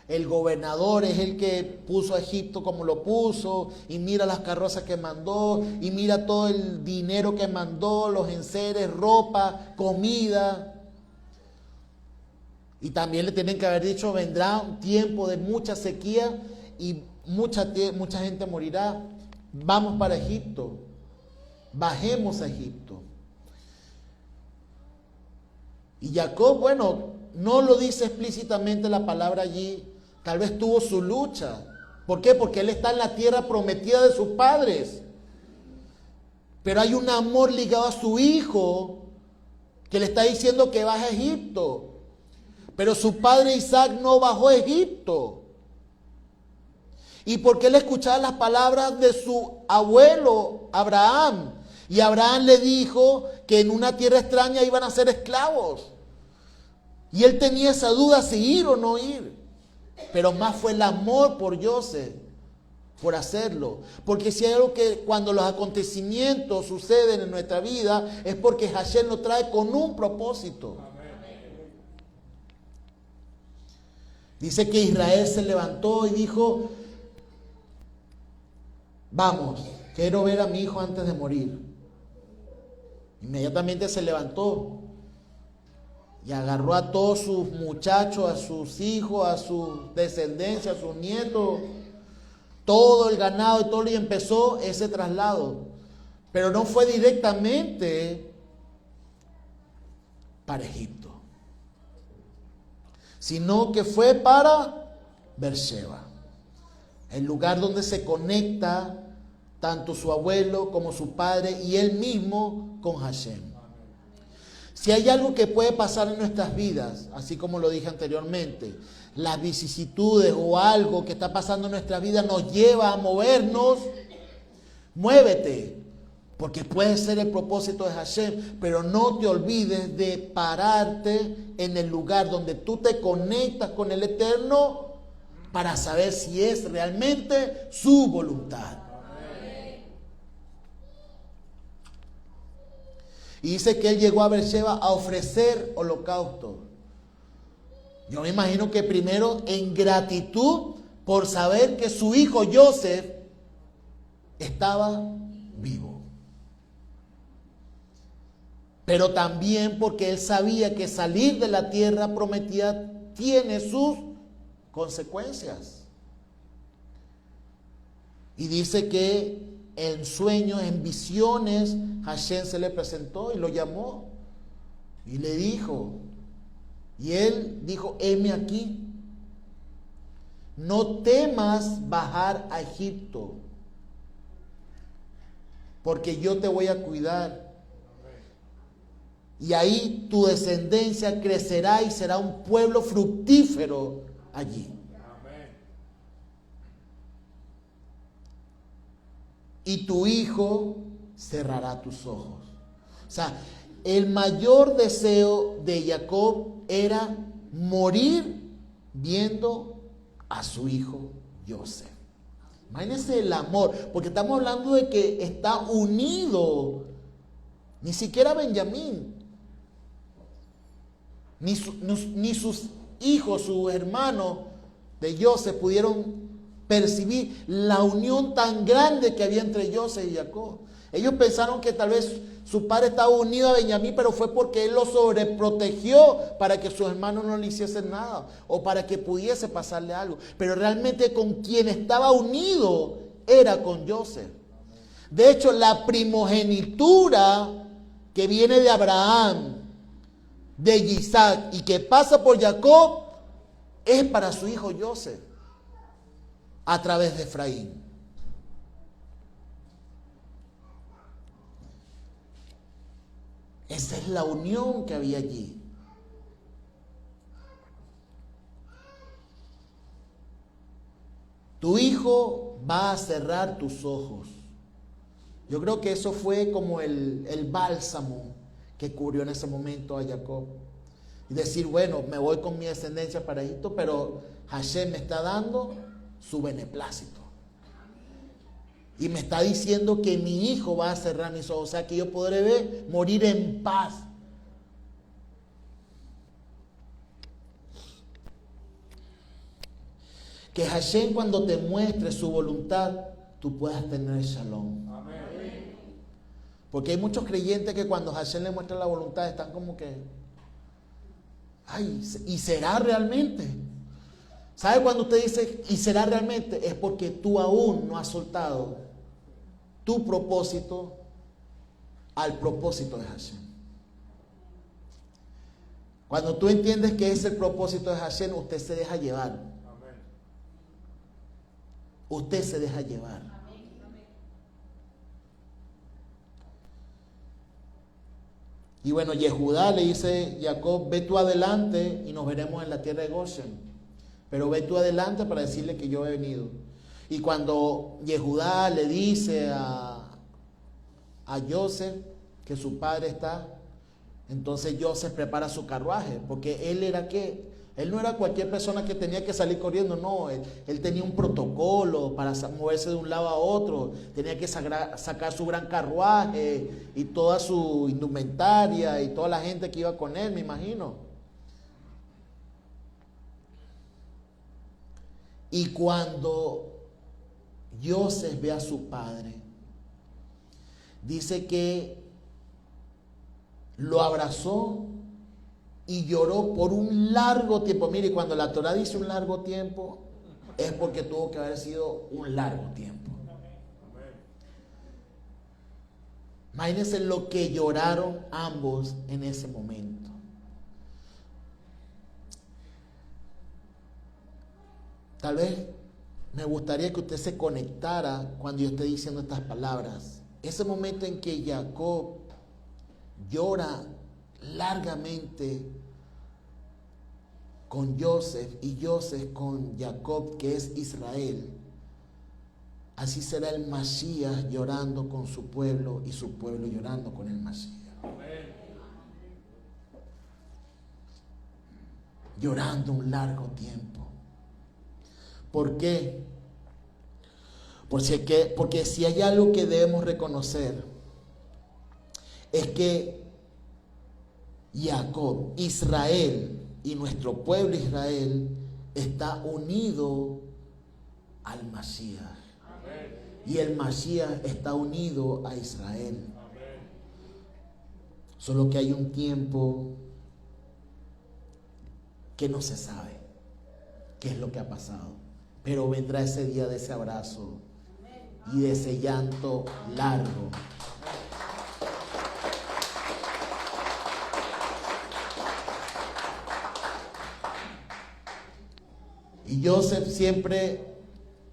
el gobernador, es el que puso a Egipto como lo puso, y mira las carrozas que mandó, y mira todo el dinero que mandó, los enseres, ropa, comida. Y también le tienen que haber dicho, vendrá un tiempo de mucha sequía y mucha gente morirá. Vamos para Egipto, bajemos a Egipto. Y Jacob, bueno, no lo dice explícitamente la palabra allí, tal vez tuvo su lucha. ¿Por qué? Porque él está en la tierra prometida de sus padres. Pero hay un amor ligado a su hijo que le está diciendo que baje a Egipto. Pero su padre Isaac no bajó a Egipto. Y porque él escuchaba las palabras de su abuelo Abraham. Y Abraham le dijo que en una tierra extraña iban a ser esclavos. Y él tenía esa duda si ir o no ir. Pero más fue el amor por Joseph, por hacerlo. Porque si hay algo que cuando los acontecimientos suceden en nuestra vida, es porque Hashem lo trae con un propósito. Dice que Israel se levantó y dijo, vamos, quiero ver a mi hijo antes de morir. Inmediatamente se levantó y agarró a todos sus muchachos, a sus hijos, a su descendencia, a sus nietos, todo el ganado y todo, y empezó ese traslado. Pero no fue directamente para Egipto, sino que fue para Beersheba, el lugar donde se conecta tanto su abuelo como su padre y él mismo con Hashem. Si hay algo que puede pasar en nuestras vidas, así como lo dije anteriormente, las vicisitudes o algo que está pasando en nuestra vida nos lleva a movernos, muévete, porque puede ser el propósito de Hashem, pero no te olvides de pararte en el lugar donde tú te conectas con el Eterno para saber si es realmente su voluntad. Y dice que él llegó a Beersheba a ofrecer holocausto. Yo me imagino que primero en gratitud por saber que su hijo Joseph estaba vivo. Pero también porque él sabía que salir de la tierra prometida tiene sus consecuencias. Y dice que en sueños, en visiones, Hashem se le presentó y lo llamó y le dijo, y él dijo, heme aquí, no temas bajar a Egipto, porque yo te voy a cuidar. Y ahí tu descendencia crecerá y será un pueblo fructífero allí. Y tu hijo cerrará tus ojos. O sea, el mayor deseo de Jacob era morir viendo a su hijo Joseph. Imagínense el amor, porque estamos hablando de que está unido, ni siquiera Benjamín, ni sus hijos, sus hermanos de Joseph pudieron percibir la unión tan grande que había entre Joseph y Jacob. Ellos pensaron que tal vez su padre estaba unido a Benjamín, pero fue porque él lo sobreprotegió para que sus hermanos no le hiciesen nada o para que pudiese pasarle algo. Pero realmente con quien estaba unido era con Joseph. De hecho, la primogenitura que viene de Abraham, de Isaac y que pasa por Jacob es para su hijo Joseph a través de Efraín. Esa es la unión que había allí. Tu hijo va a cerrar tus ojos. Yo creo que eso fue como el bálsamo que cubrió en ese momento a Jacob. Y decir, bueno, me voy con mi descendencia para Egipto, pero Hashem me está dando su beneplácito. Y me está diciendo que mi hijo va a cerrar mis ojos, o sea que yo podré morir en paz. Que Hashem cuando te muestre su voluntad, tú puedas tener shalom. Amén. Porque hay muchos creyentes que cuando Hashem le muestra la voluntad están como que, ay, ¿y será realmente? ¿Sabe cuando usted dice, y será realmente? Es porque tú aún no has soltado tu propósito al propósito de Hashem. Cuando tú entiendes que es el propósito de Hashem, usted se deja llevar. Amén. Usted se deja llevar. Amén. Y bueno, Yehudá le dice a Jacob, ve tú adelante y nos veremos en la tierra de Goshen. Pero ve tú adelante para decirle que yo he venido. Y cuando Yehudá le dice a Joseph que su padre está, entonces Joseph prepara su carruaje, porque él era ¿qué? Él no era cualquier persona que tenía que salir corriendo, no, él tenía un protocolo para moverse de un lado a otro, tenía que sacar su gran carruaje y toda su indumentaria y toda la gente que iba con él, me imagino. Y cuando Joseph ve a su padre, dice que lo abrazó y lloró por un largo tiempo. Mire, cuando la Torah dice un largo tiempo, es porque tuvo que haber sido un largo tiempo. Imagínense lo que lloraron ambos en ese momento. Tal vez me gustaría que usted se conectara cuando yo esté diciendo estas palabras. Ese momento en que Jacob llora largamente con Joseph y Joseph con Jacob, que es Israel. Así será el Mashiach llorando con su pueblo y su pueblo llorando con el Mashiach. Amén. Llorando un largo tiempo. ¿Por qué? Porque si hay algo que debemos reconocer, es que Jacob, Israel y nuestro pueblo Israel está unido al Mashiach. Y el Mashiach está unido a Israel. Solo que hay un tiempo que no se sabe qué es lo que ha pasado. Pero vendrá ese día de ese abrazo y de ese llanto largo. Y Joseph siempre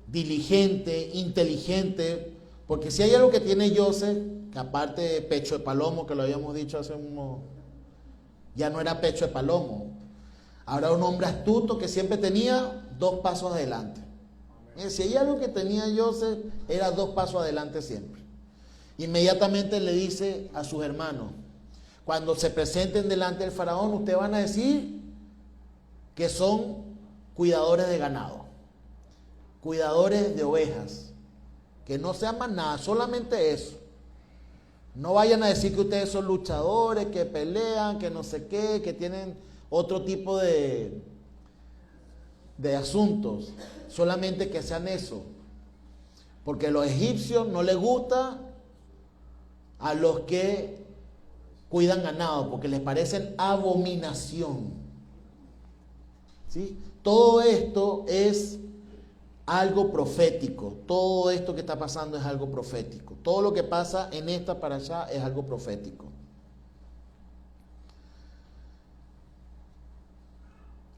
diligente, inteligente, porque si hay algo que tiene Joseph, que aparte de pecho de palomo, que lo habíamos dicho hace ya no era pecho de palomo, ahora un hombre astuto que siempre tenía 2 pasos adelante. Si hay algo que tenía Joseph, era 2 pasos adelante siempre. Inmediatamente le dice a sus hermanos, cuando se presenten delante del faraón, ustedes van a decir que son cuidadores de ganado, cuidadores de ovejas, que no sean más nada, solamente eso. No vayan a decir que ustedes son luchadores, que pelean, que no sé qué, que tienen otro tipo de asuntos, solamente que sean eso. Porque a los egipcios no les gusta a los que cuidan ganado, porque les parecen abominación. ¿Sí? Todo esto es algo profético. Todo esto que está pasando es algo profético. Todo lo que pasa en esta para allá es algo profético.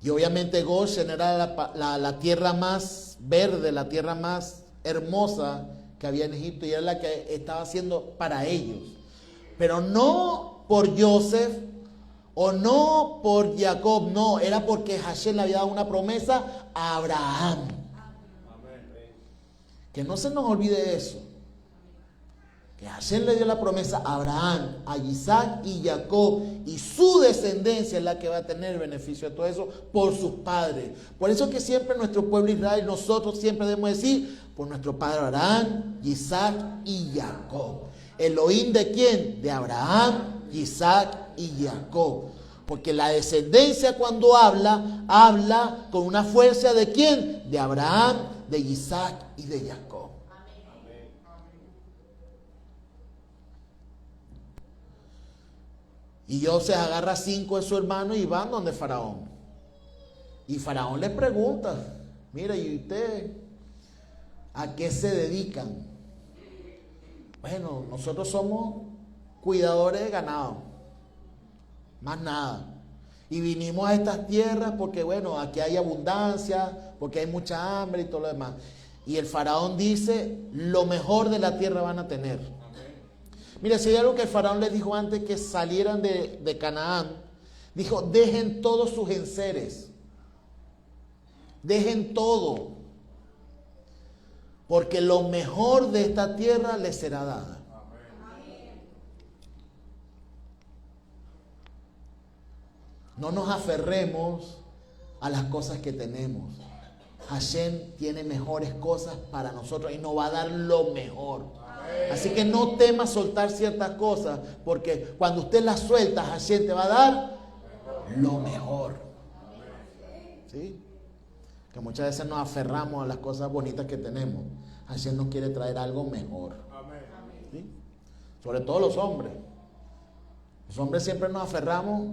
Y obviamente Goshen era la tierra más verde, la tierra más hermosa que había en Egipto, y era la que estaba haciendo para ellos. Pero no por Joseph o no por Jacob, no, era porque Hashem le había dado una promesa a Abraham. Que no se nos olvide eso. Que Hashem le dio la promesa a Abraham, a Isaac y Jacob, y su descendencia es la que va a tener el beneficio de todo eso por sus padres. Por eso que siempre nuestro pueblo Israel, nosotros siempre debemos decir, por nuestro padre Abraham, Isaac y Jacob. Elohim, ¿de quién? De Abraham, Isaac y Jacob. Porque la descendencia cuando habla con una fuerza ¿de quién? De Abraham, de Isaac y de Jacob. Y José agarra 5 de su hermano y van donde Faraón. Y Faraón le pregunta, mira, ¿y usted a qué se dedican? Bueno, nosotros somos cuidadores de ganado, más nada. Y vinimos a estas tierras porque, bueno, aquí hay abundancia, porque hay mucha hambre y todo lo demás. Y el faraón dice, lo mejor de la tierra van a tener. Mira, si hay algo que el faraón les dijo antes que salieran de Canaán, dijo, dejen todos sus enseres, dejen todo, porque lo mejor de esta tierra les será dada. No nos aferremos a las cosas que tenemos. Hashem tiene mejores cosas para nosotros y nos va a dar lo mejor. Así que no temas soltar ciertas cosas, porque cuando usted las suelta, Hashem te va a dar lo mejor. ¿Sí? Que muchas veces nos aferramos a las cosas bonitas que tenemos. Hashem nos quiere traer algo mejor. ¿Sí? Sobre todo los hombres. Los hombres siempre nos aferramos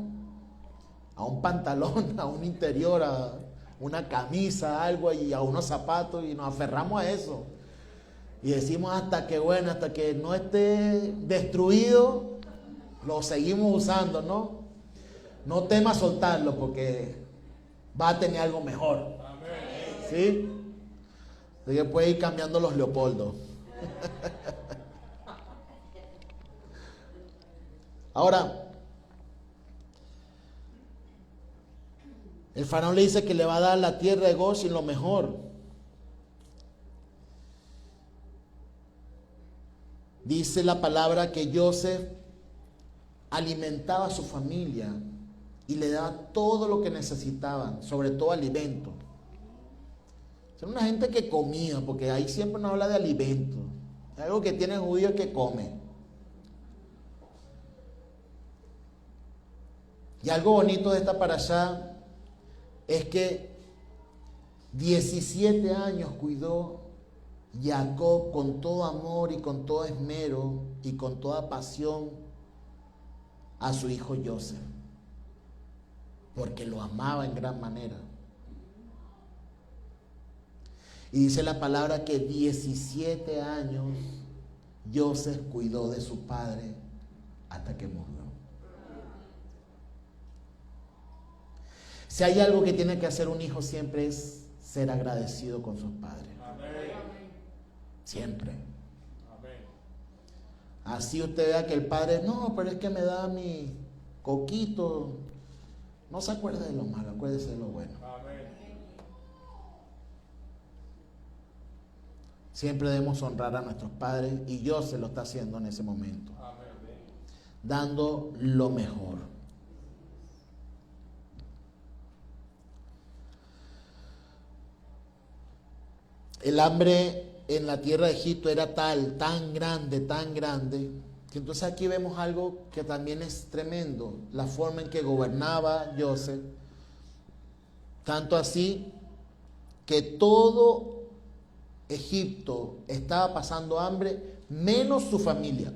a un pantalón, a un interior, a una camisa, algo, y a unos zapatos, y nos aferramos a eso. Y decimos hasta que no esté destruido, lo seguimos usando, ¿no? No temas soltarlo porque va a tener algo mejor. ¿Sí? Así que puede ir cambiando los Leopoldo. Ahora, el faraón le dice que le va a dar la tierra de Goshen lo mejor. Dice la palabra que Joseph alimentaba a su familia y le daba todo lo que necesitaban, sobre todo alimento. Era una gente que comía, porque ahí siempre nos habla de alimento. Es algo que tiene el judío que come. Y algo bonito de esta parashá es que 17 años cuidó Jacob con todo amor y con todo esmero y con toda pasión a su hijo Joseph, porque lo amaba en gran manera. Y dice la palabra que 17 años Joseph cuidó de su padre hasta que murió. Si hay algo que tiene que hacer un hijo siempre es ser agradecido con sus padres. Siempre. Así usted vea que el padre, no, pero es que me da mi coquito. No se acuerde de lo malo, acuérdese de lo bueno. Siempre debemos honrar a nuestros padres y Dios se lo está haciendo en ese momento. Dando lo mejor. El hambre en la tierra de Egipto era tan grande, que entonces aquí vemos algo que también es tremendo, la forma en que gobernaba Joseph, tanto así que todo Egipto estaba pasando hambre, menos su familia.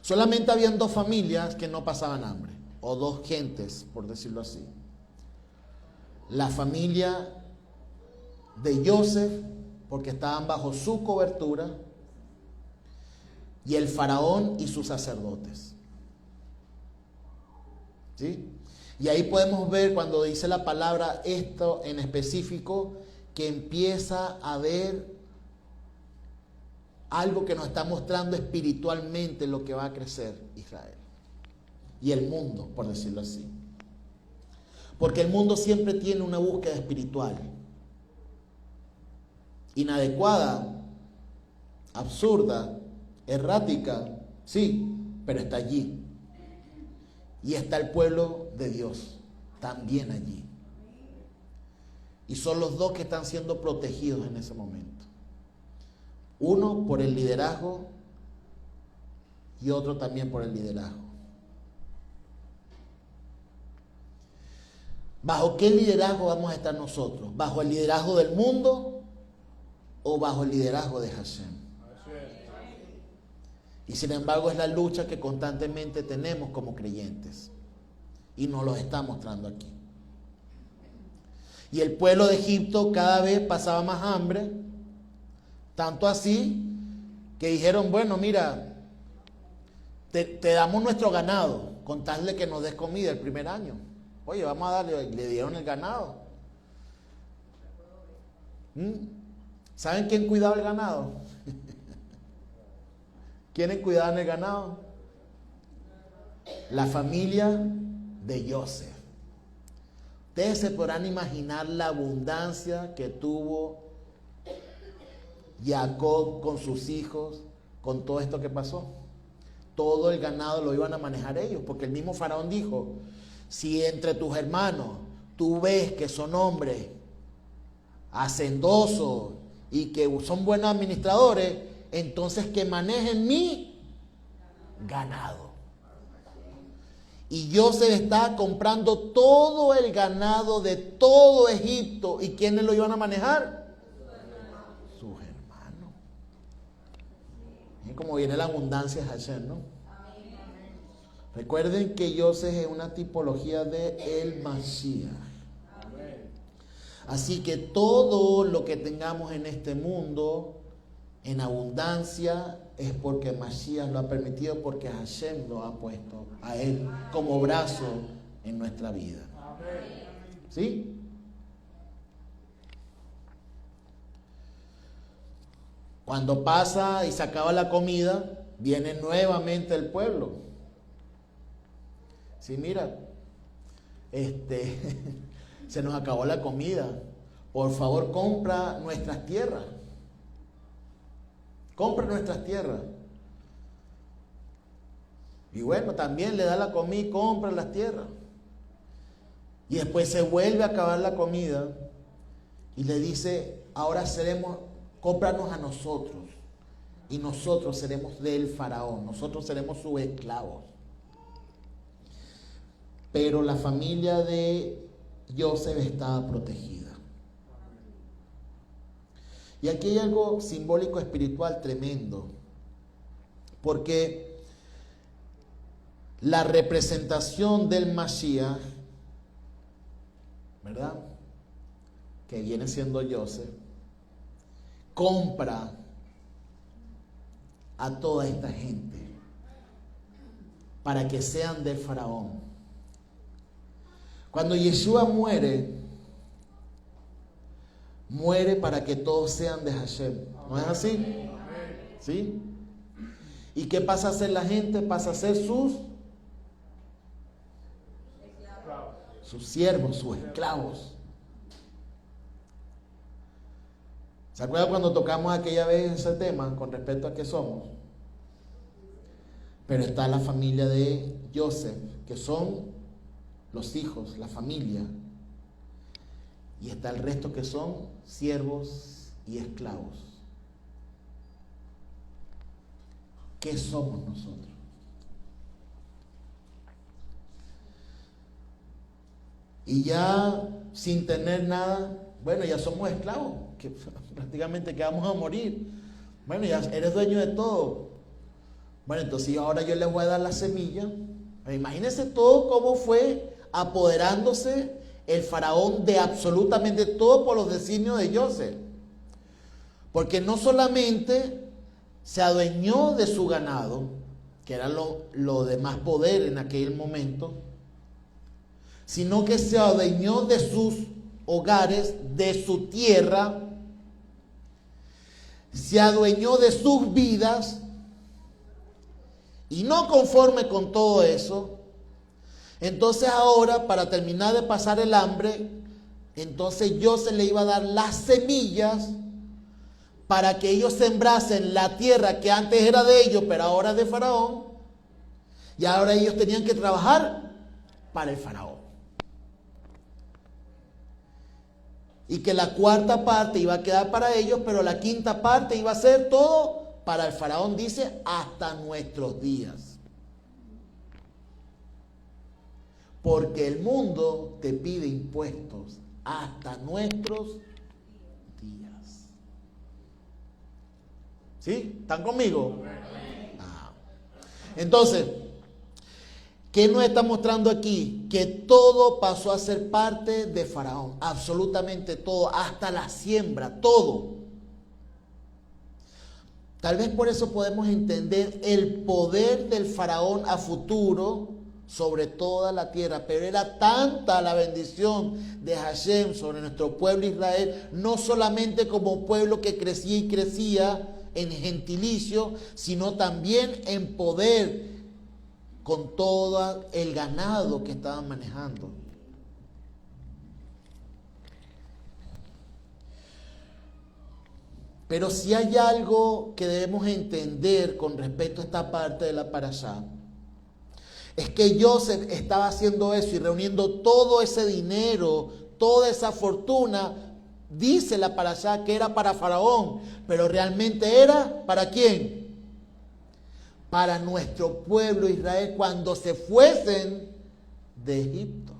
Solamente habían 2 familias que no pasaban hambre, o 2 gentes, por decirlo así. La familia de Joseph, porque estaban bajo su cobertura, y el faraón y sus sacerdotes. ¿Sí? Y ahí podemos ver cuando dice la palabra esto en específico, que empieza a haber algo que nos está mostrando espiritualmente lo que va a crecer Israel y el mundo, por decirlo así. Porque el mundo siempre tiene una búsqueda espiritual inadecuada, absurda, errática, sí, pero está allí. Y está el pueblo de Dios también allí. Y son los 2 que están siendo protegidos en ese momento. Uno por el liderazgo y otro también por el liderazgo. ¿Bajo qué liderazgo vamos a estar nosotros? ¿Bajo el liderazgo del mundo o bajo el liderazgo de Hashem? Y sin embargo es la lucha que constantemente tenemos como creyentes. Y nos lo está mostrando aquí. Y el pueblo de Egipto cada vez pasaba más hambre. Tanto así que dijeron, bueno, mira, te damos nuestro ganado, con tal de que nos des comida el primer año. Oye, vamos a darle, le dieron el ganado. ¿Saben quién cuidaba el ganado? ¿Quiénes cuidaban el ganado? La familia de Joseph. Ustedes se podrán imaginar la abundancia que tuvo Jacob con sus hijos, con todo esto que pasó. Todo el ganado lo iban a manejar ellos, porque el mismo faraón dijo, si entre tus hermanos tú ves que son hombres hacendosos y que son buenos administradores, entonces que manejen mi ganado. Y Joseph estaba comprando todo el ganado de todo Egipto. ¿Y quiénes lo iban a manejar? Sus hermanos. ¿Y cómo viene la abundancia de Hashem, no? Recuerden que Joseph es una tipología de el Mashiach. Así que todo lo que tengamos en este mundo en abundancia es porque Mashiach lo ha permitido, porque Hashem lo ha puesto a él como brazo en nuestra vida. ¿Sí? Cuando pasa y se acaba la comida, viene nuevamente el pueblo. Sí, mira, se nos acabó la comida. Por favor, compra nuestras tierras. Compra nuestras tierras. Y bueno, también le da la comida y compra las tierras. Y después se vuelve a acabar la comida y le dice, ahora cómpranos a nosotros. Y nosotros seremos del faraón, nosotros seremos sus esclavos. pero la familia de Joseph estaba protegida. Y aquí hay algo simbólico espiritual tremendo, porque la representación del Mashiach, ¿verdad?, que viene siendo Joseph, compra a toda esta gente para que sean del faraón. Cuando Yeshua muere para que todos sean de Hashem. ¿No es así? ¿Sí? ¿Y qué pasa a ser la gente? Pasa a ser sus siervos, sus esclavos. ¿Se acuerdan cuando tocamos aquella vez ese tema con respecto a qué somos? Pero está la familia de Joseph, que son los hijos, la familia. Y está el resto que son siervos y esclavos. ¿Qué somos nosotros? Y ya sin tener nada, bueno, ya somos esclavos, que prácticamente que vamos a morir. Bueno, ya eres dueño de todo. Bueno, entonces ahora yo les voy a dar la semilla. Imagínense todo cómo fue apoderándose el faraón de absolutamente todo por los designios de Joseph. Porque no solamente se adueñó de su ganado, que era lo de más poder en aquel momento, sino que se adueñó de sus hogares, de su tierra, se adueñó de sus vidas, y no conforme con todo eso, entonces ahora, para terminar de pasar el hambre, entonces Joseph le iba a dar las semillas para que ellos sembrasen la tierra que antes era de ellos, pero ahora es de Faraón, y ahora ellos tenían que trabajar para el Faraón. Y que la cuarta parte iba a quedar para ellos, pero la quinta parte iba a ser todo para el Faraón, dice, hasta nuestros días. Porque el mundo te pide impuestos hasta nuestros días. ¿Sí? ¿Están conmigo? Ah. Entonces, ¿qué nos está mostrando aquí? Que todo pasó a ser parte de Faraón. Absolutamente todo, hasta la siembra, todo. Tal vez por eso podemos entender el poder del Faraón a futuro sobre toda la tierra, pero era tanta la bendición de Hashem sobre nuestro pueblo Israel, no solamente como pueblo que crecía y crecía en gentilicio, sino también en poder con todo el ganado que estaban manejando. Pero si hay algo que debemos entender con respecto a esta parte de la parashá, es que Joseph estaba haciendo eso y reuniendo todo ese dinero, toda esa fortuna. Dice la parashá que era para Faraón, pero realmente era ¿para quién? Para nuestro pueblo Israel cuando se fuesen de Egipto.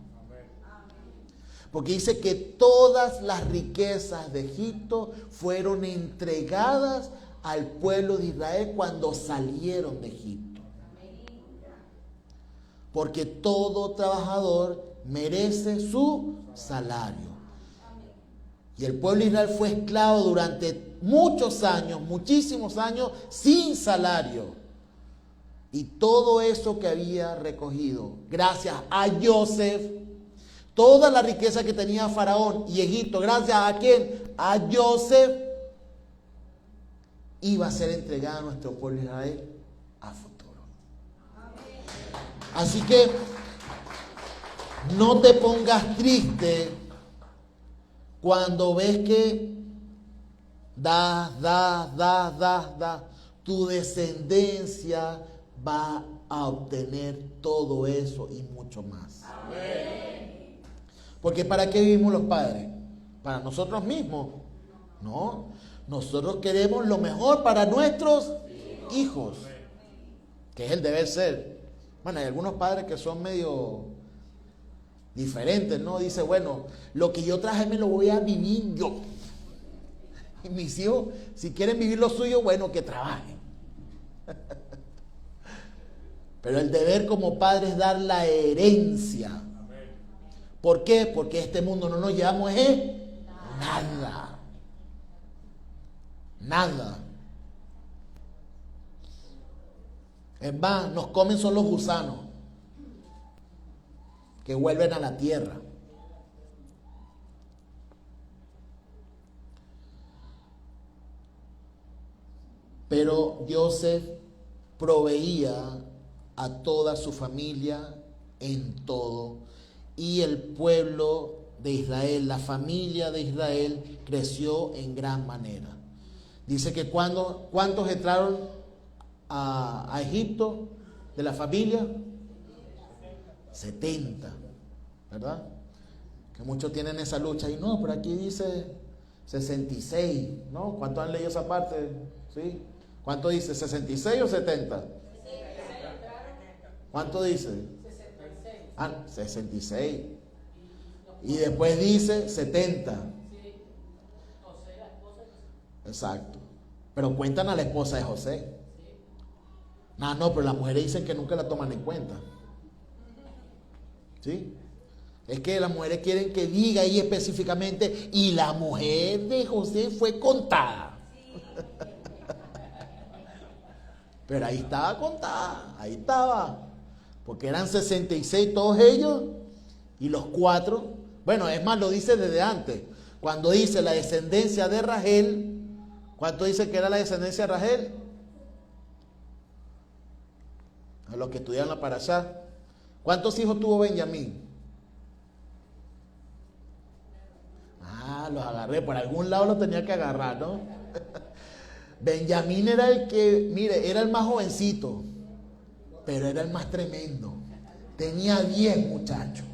Porque dice que todas las riquezas de Egipto fueron entregadas al pueblo de Israel cuando salieron de Egipto. Porque todo trabajador merece su salario. Y el pueblo de Israel fue esclavo durante muchos años, muchísimos años, sin salario. Y todo eso que había recogido, gracias a Joseph, toda la riqueza que tenía Faraón y Egipto, gracias a quién, a Joseph, iba a ser entregada a nuestro pueblo de Israel a futuro. Así que no te pongas triste cuando ves que das. Tu descendencia va a obtener todo eso y mucho más. Amén. Porque ¿para qué vivimos los padres? ¿Para nosotros mismos? No. Nosotros queremos lo mejor para nuestros hijos, que es el deber ser. Bueno, hay algunos padres que son medio diferentes, ¿no? Dice, bueno, lo que yo traje me lo voy a vivir yo. Y mis hijos, si quieren vivir lo suyo, bueno, que trabajen. Pero el deber como padre es dar la herencia. ¿Por qué? Porque este mundo no nos llevamos nada. Nada. Es más, nos comen son los gusanos que vuelven a la tierra. Pero Joseph proveía a toda su familia en todo. Y el pueblo de Israel, la familia de Israel, creció en gran manera. Dice que ¿cuántos entraron a Egipto de la familia? 70, ¿verdad? Que muchos tienen esa lucha. Y no, pero aquí dice 66, ¿no? ¿Cuántos han leído esa parte? ¿Sí? ¿Cuánto dice? ¿66 o 70? ¿Cuánto dice? 66. Ah, 66. Y después dice 70. Exacto. Pero cuentan a la esposa de José. No, pero las mujeres dicen que nunca la toman en cuenta. ¿Sí? Es que las mujeres quieren que diga ahí específicamente, y la mujer de José fue contada. Pero ahí estaba contada, ahí estaba. Porque eran 66 todos ellos, y los 4, bueno, es más, lo dice desde antes. Cuando dice la descendencia de Rachel, ¿cuánto dice que era la descendencia de Rachel? A los que estudian la parashá. ¿Cuántos hijos tuvo Benjamín? Los agarré, por algún lado los tenía que agarrar, ¿no? Benjamín era el que, mire, era el más jovencito, pero era el más tremendo. Tenía 10 muchachos.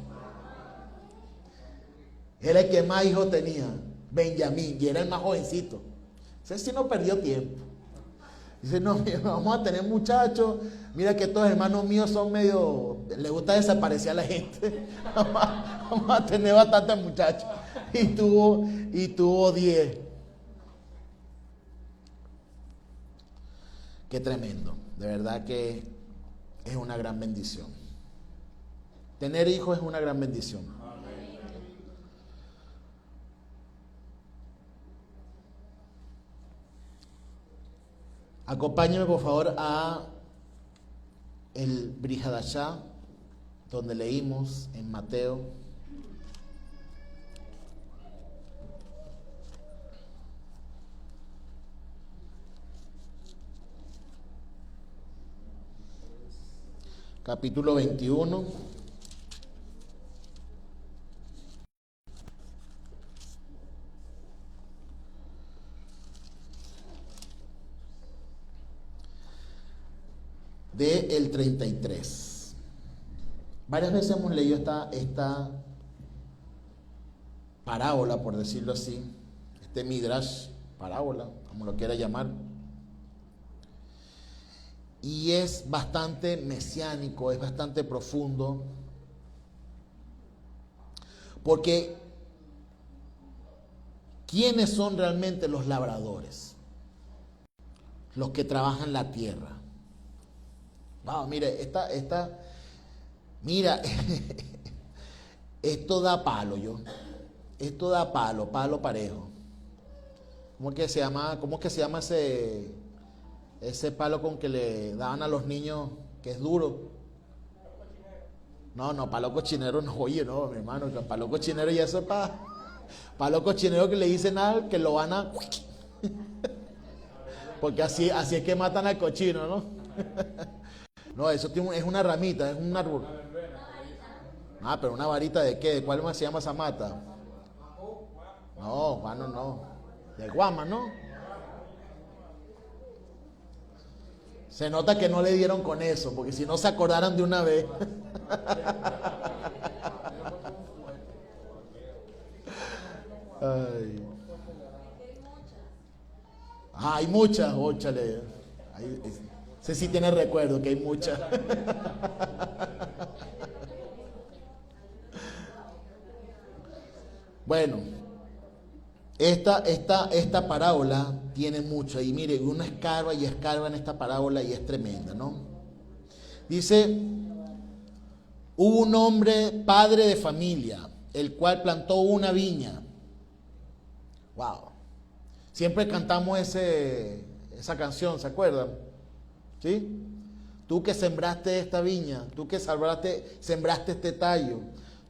Era el que más hijos tenía, Benjamín, y era el más jovencito. Ese sí no perdió tiempo. Dice, no, mira, vamos a tener muchachos. Mira que estos hermanos míos son medio, les gusta desaparecer a la gente. Vamos a tener bastantes muchachos. Y tuvo 10. Qué tremendo. De verdad que es una gran bendición. Tener hijos es una gran bendición. Acompáñeme por favor a el Brit Hadashah, donde leímos en Mateo. Capítulo 21. De el 33. Varias veces hemos leído esta parábola, por decirlo así, este midrash, parábola, como lo quiera llamar. Y es bastante mesiánico, es bastante profundo, porque ¿quiénes son realmente los labradores? Los que trabajan la tierra. Wow, mire, mira, esto da palo, esto da palo parejo. ¿Cómo es que se llama ese palo con que le daban a los niños, que es duro? No, palo cochinero no, oye, no, mi hermano, que palo cochinero ya eso es palo cochinero que le dicen al que lo van a... Porque así es que matan al cochino, ¿no? No, eso es una ramita, es un árbol. Pero una varita ¿de qué? ¿De cuál se llama esa mata? No, guano no. De guama, ¿no? Se nota que no le dieron con eso, porque si no se acordaran de una vez. Ay. Hay muchas, óchale. Ese sí tiene recuerdo que hay muchas. Bueno, esta parábola tiene mucho. Y mire, uno escarba y escarba en esta parábola y es tremenda, ¿no? Dice, hubo un hombre padre de familia, el cual plantó una viña. Wow. Siempre cantamos esa canción, ¿se acuerdan? ¿Sí? Tú que sembraste esta viña, tú que sembraste este tallo,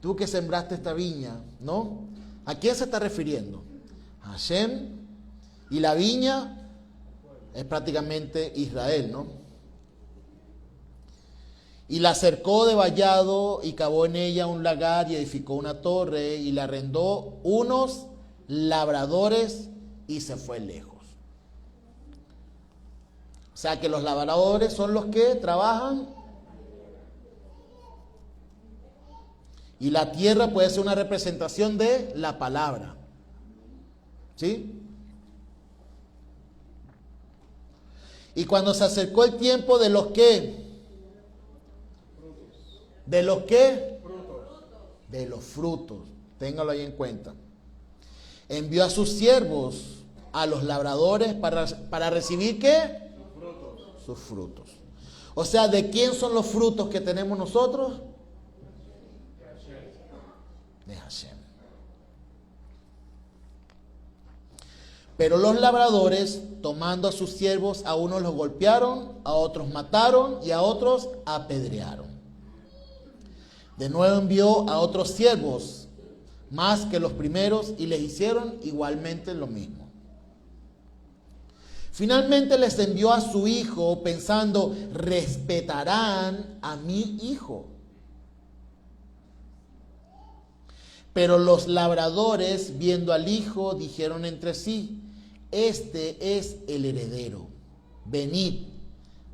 tú que sembraste esta viña, ¿no? ¿A quién se está refiriendo? A Hashem, y la viña es prácticamente Israel, ¿no? Y la cercó de vallado y cavó en ella un lagar y edificó una torre y la arrendó unos labradores y se fue lejos. O sea que los labradores son los que trabajan. Y la tierra puede ser una representación de la palabra. ¿Sí? Y cuando se acercó el tiempo de los que, ¿de los qué? De los frutos. Téngalo ahí en cuenta. Envió a sus siervos, a los labradores, para recibir ¿qué? Sus frutos. O sea, ¿de quién son los frutos que tenemos nosotros? De Hashem. Pero los labradores, tomando a sus siervos, a unos los golpearon, a otros mataron y a otros apedrearon. De nuevo envió a otros siervos, más que los primeros, y les hicieron igualmente lo mismo. Finalmente les envió a su hijo, pensando, respetarán a mi hijo. Pero los labradores, viendo al hijo, dijeron entre sí, este es el heredero. Venid,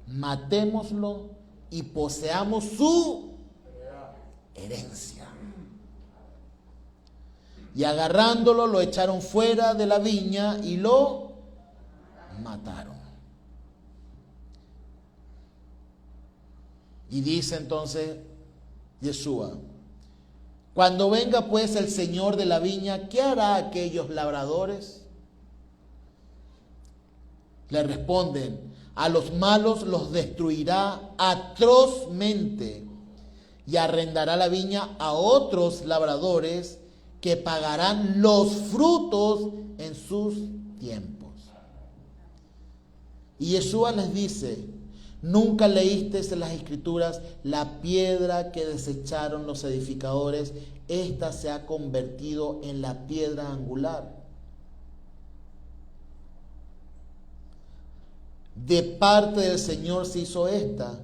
matémoslo y poseamos su herencia. Y agarrándolo, lo echaron fuera de la viña y lo mataron. Y dice entonces Yeshua, cuando venga pues el Señor de la viña, ¿qué hará aquellos labradores? Le responden, a los malos los destruirá atrozmente y arrendará la viña a otros labradores que pagarán los frutos en sus tiempos. Y Yeshua les dice, ¿nunca leísteis en las Escrituras la piedra que desecharon los edificadores? Esta se ha convertido en la piedra angular. De parte del Señor se hizo esta,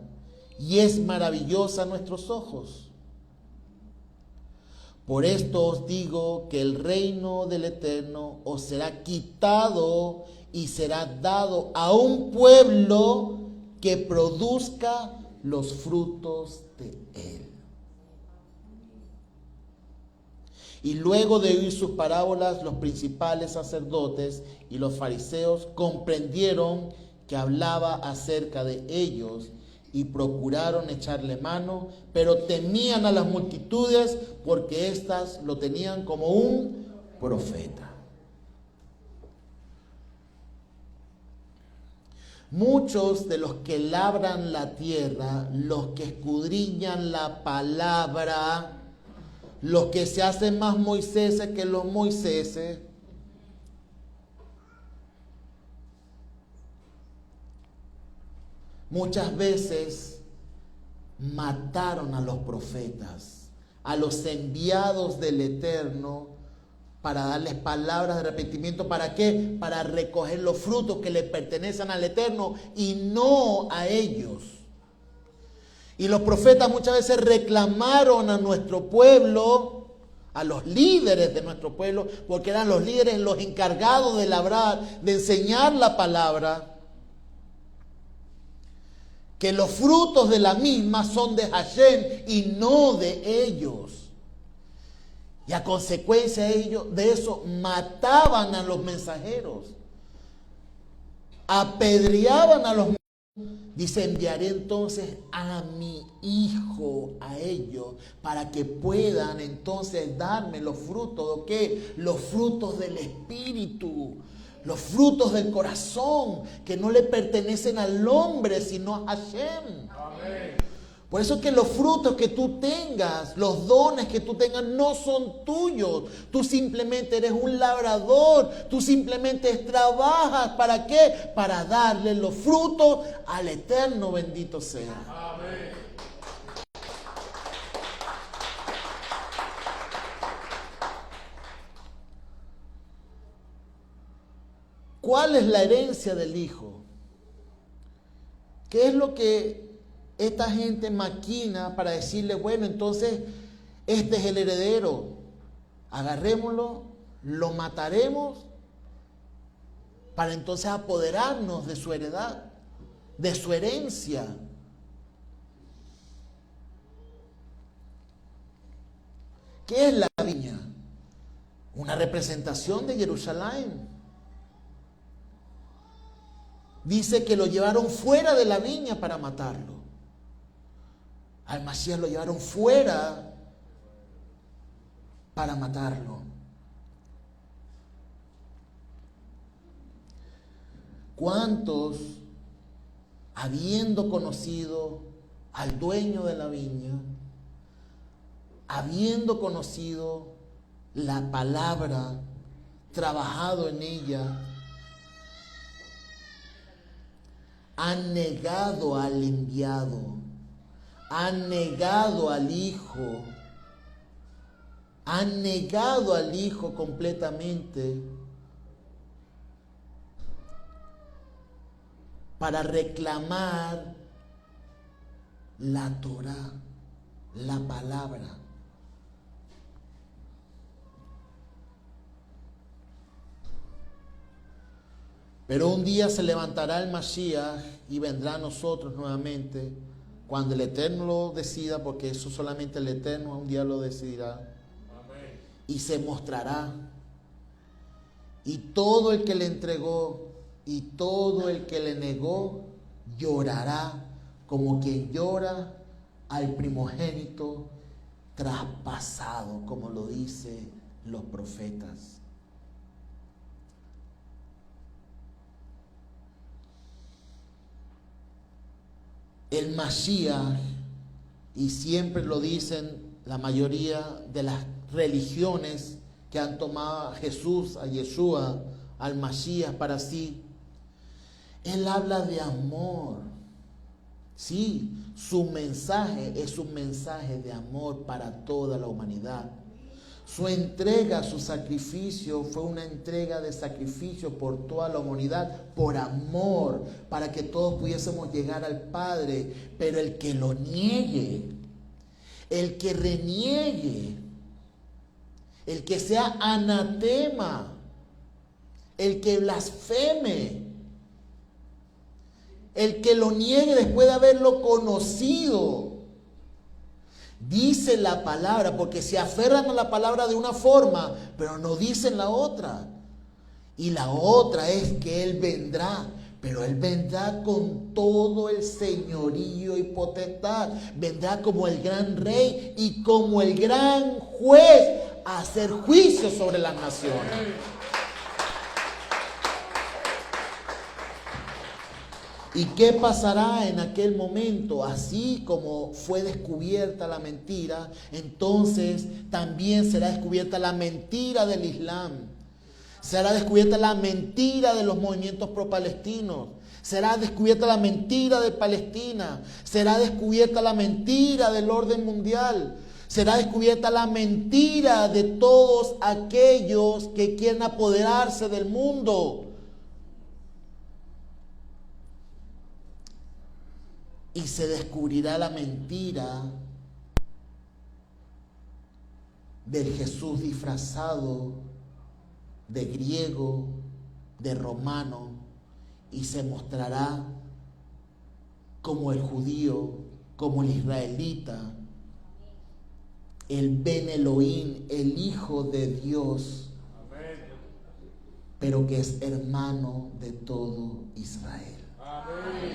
y es maravillosa a nuestros ojos. Por esto os digo que el reino del Eterno os será quitado y será dado a un pueblo que produzca los frutos de él. Y luego de oír sus parábolas, los principales sacerdotes y los fariseos comprendieron que hablaba acerca de ellos y procuraron echarle mano, pero temían a las multitudes porque éstas lo tenían como un profeta. Muchos de los que labran la tierra, los que escudriñan la palabra, los que se hacen más Moiséses que los Moiséses, muchas veces mataron a los profetas, a los enviados del Eterno, para darles palabras de arrepentimiento. ¿Para qué? Para recoger los frutos que le pertenecen al Eterno y no a ellos. Y los profetas muchas veces reclamaron a nuestro pueblo, a los líderes de nuestro pueblo, porque eran los líderes los encargados de labrar, de enseñar la palabra, que los frutos de la misma son de Hashem y no de ellos. Y a consecuencia de eso mataban a los mensajeros, apedreaban a los Dice, enviaré entonces a mi hijo a ellos para que puedan entonces darme los frutos. ¿O qué? Los frutos del Espíritu, los frutos del corazón que no le pertenecen al hombre sino a Hashem. Amén. Por eso que los frutos que tú tengas, los dones que tú tengas no son tuyos. Tú simplemente eres un labrador. Tú simplemente trabajas. ¿Para qué? Para darle los frutos al Eterno, bendito sea. Amén. ¿Cuál es la herencia del Hijo? ¿Qué es lo que esta gente maquina para decirle, bueno, entonces este es el heredero, agarrémoslo, lo mataremos para entonces apoderarnos de su heredad, de su herencia? ¿Qué es la viña? Una representación de Jerusalén. Dice que lo llevaron fuera de la viña para matarlo. Al Masías lo llevaron fuera para matarlo. ¿Cuántos, habiendo conocido al dueño de la viña, habiendo conocido la palabra, trabajado en ella, han negado al enviado, han negado al Hijo, han negado al Hijo completamente para reclamar la Torá, la palabra? Pero un día se levantará el Mashiach y vendrá a nosotros nuevamente cuando el Eterno lo decida, porque eso solamente el Eterno un día lo decidirá. Amén. Y se mostrará. Y todo el que le entregó y todo el que le negó llorará como quien llora al primogénito traspasado, como lo dicen los profetas. El Mashiach, y siempre lo dicen la mayoría de las religiones que han tomado a Jesús, a Yeshua, al Mashiach para sí, él habla de amor. Sí, su mensaje es un mensaje de amor para toda la humanidad. Su entrega, su sacrificio fue una entrega de sacrificio por toda la humanidad, por amor, para que todos pudiésemos llegar al Padre. Pero el que lo niegue, el que reniegue, el que sea anatema, el que blasfeme, el que lo niegue después de haberlo conocido, dice la palabra, porque se aferran a la palabra de una forma, pero no dicen la otra. Y la otra es que Él vendrá, pero Él vendrá con todo el señorío y potestad. Vendrá como el gran rey y como el gran juez a hacer juicio sobre las naciones. ¿Y qué pasará en aquel momento? Así como fue descubierta la mentira, entonces también será descubierta la mentira del Islam. Será descubierta la mentira de los movimientos pro-palestinos. Será descubierta la mentira de Palestina. Será descubierta la mentira del orden mundial. Será descubierta la mentira de todos aquellos que quieren apoderarse del mundo. Y se descubrirá la mentira del Jesús disfrazado de griego, de romano, y se mostrará como el judío, como el israelita, el Ben Elohim, el Hijo de Dios, pero que es hermano de todo Israel. Amén.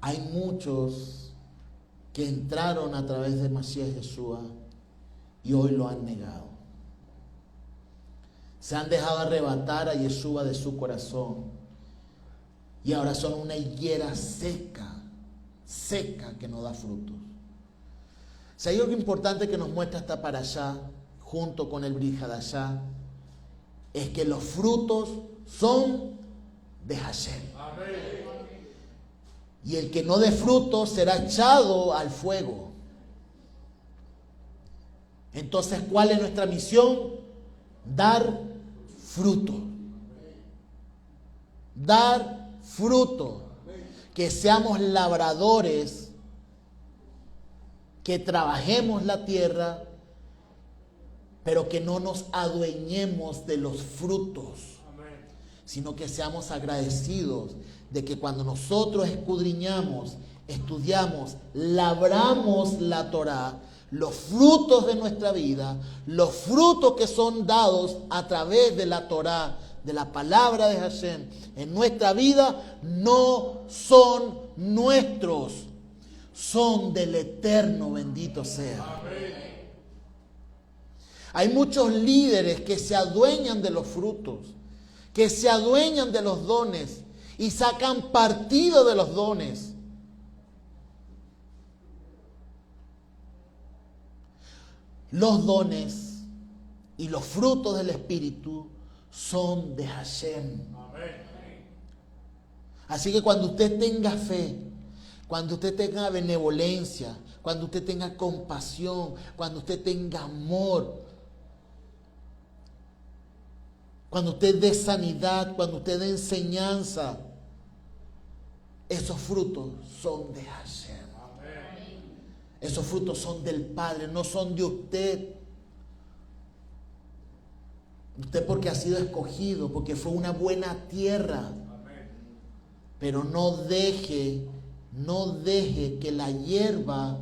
Hay muchos que entraron a través de Mashiach Yeshua y hoy lo han negado. Se han dejado arrebatar a Yeshua de su corazón y ahora son una higuera seca que no da frutos. Si hay algo importante que nos muestra esta parashá junto con el Brit Hadashah, es que los frutos son de Hashem. Amén. Y el que no dé frutos será echado al fuego. Entonces, ¿cuál es nuestra misión? Dar fruto. Dar fruto. Que seamos labradores, que trabajemos la tierra, pero que no nos adueñemos de los frutos, sino que seamos agradecidos de que cuando nosotros escudriñamos, estudiamos, labramos la Torá, los frutos de nuestra vida, los frutos que son dados a través de la Torá, de la palabra de Hashem en nuestra vida, no son nuestros, son del Eterno, bendito sea. Amén. Hay muchos líderes que se adueñan de los frutos, que se adueñan de los dones y sacan partido de los dones. Los dones y los frutos del Espíritu son de Hashem. Así que cuando usted tenga fe, cuando usted tenga benevolencia, cuando usted tenga compasión, cuando usted tenga amor, cuando usted dé sanidad, cuando usted dé enseñanza, esos frutos son de Hashem. Esos frutos son del Padre, no son de usted. Usted porque ha sido escogido, porque fue una buena tierra. Pero no deje que la hierba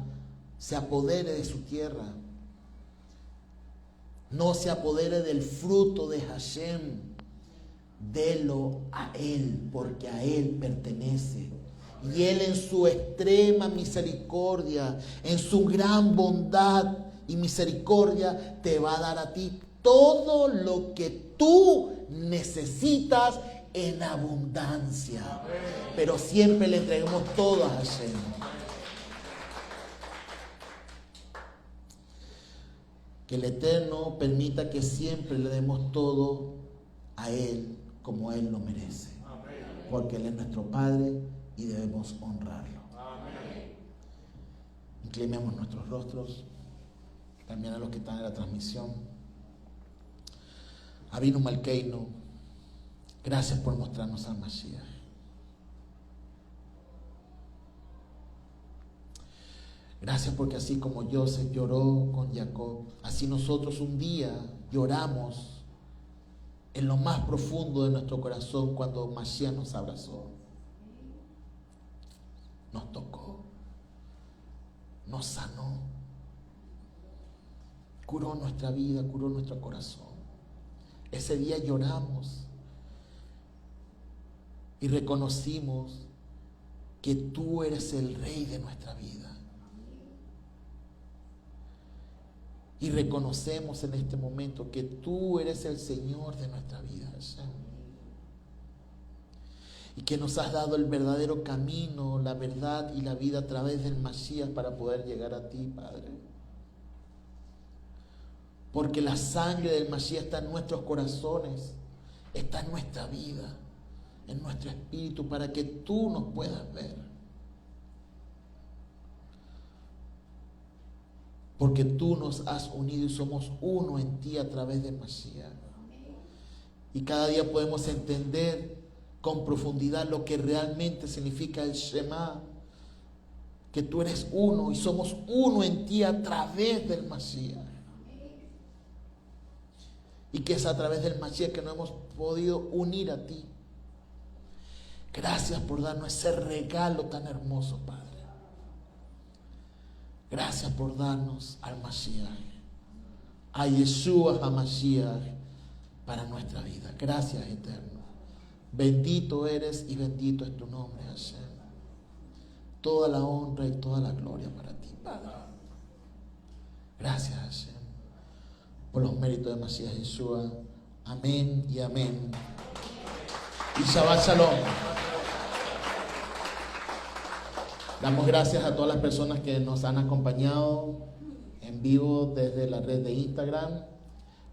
se apodere de su tierra. No se apodere del fruto de Hashem. Delo a Él, porque a Él pertenece. Y Él en su extrema misericordia, en su gran bondad y misericordia, te va a dar a ti todo lo que tú necesitas en abundancia. Pero siempre le entreguemos todo a Hashem. Que el Eterno permita que siempre le demos todo a Él como Él lo merece. Porque Él es nuestro Padre y debemos honrarlo. Inclinemos nuestros rostros, también a los que están en la transmisión. Avinu Malkeinu, gracias por mostrarnos al Mashiach. Gracias porque así como Joseph lloró con Jacob, así nosotros un día lloramos en lo más profundo de nuestro corazón cuando Mashiach nos abrazó, nos tocó, nos sanó, curó nuestra vida, curó nuestro corazón. Ese día lloramos y reconocimos que tú eres el Rey de nuestra vida. Y reconocemos en este momento que tú eres el Señor de nuestra vida, Hashem. Y que nos has dado el verdadero camino, la verdad y la vida a través del Mashiach para poder llegar a ti, Padre. Porque la sangre del Mashiach está en nuestros corazones, está en nuestra vida, en nuestro espíritu, para que tú nos puedas ver. Porque tú nos has unido y somos uno en ti a través de Mashiach. Y cada día podemos entender con profundidad lo que realmente significa el Shema. Que tú eres uno y somos uno en ti a través del Mashiach. Y que es a través del Mashiach que nos hemos podido unir a ti. Gracias por darnos ese regalo tan hermoso, Padre. Gracias por darnos al Mashiach, a Yeshua HaMashiach para nuestra vida. Gracias, Eterno. Bendito eres y bendito es tu nombre, Hashem. Toda la honra y toda la gloria para ti, Padre. Gracias, Hashem, por los méritos de Mashiach Yeshua. Amén y amén. Y Shabbat Shalom. Damos gracias a todas las personas que nos han acompañado en vivo desde la red de Instagram.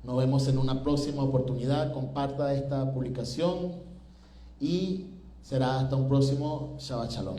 Nos vemos en una próxima oportunidad. Comparta esta publicación y será hasta un próximo Shabbat Shalom.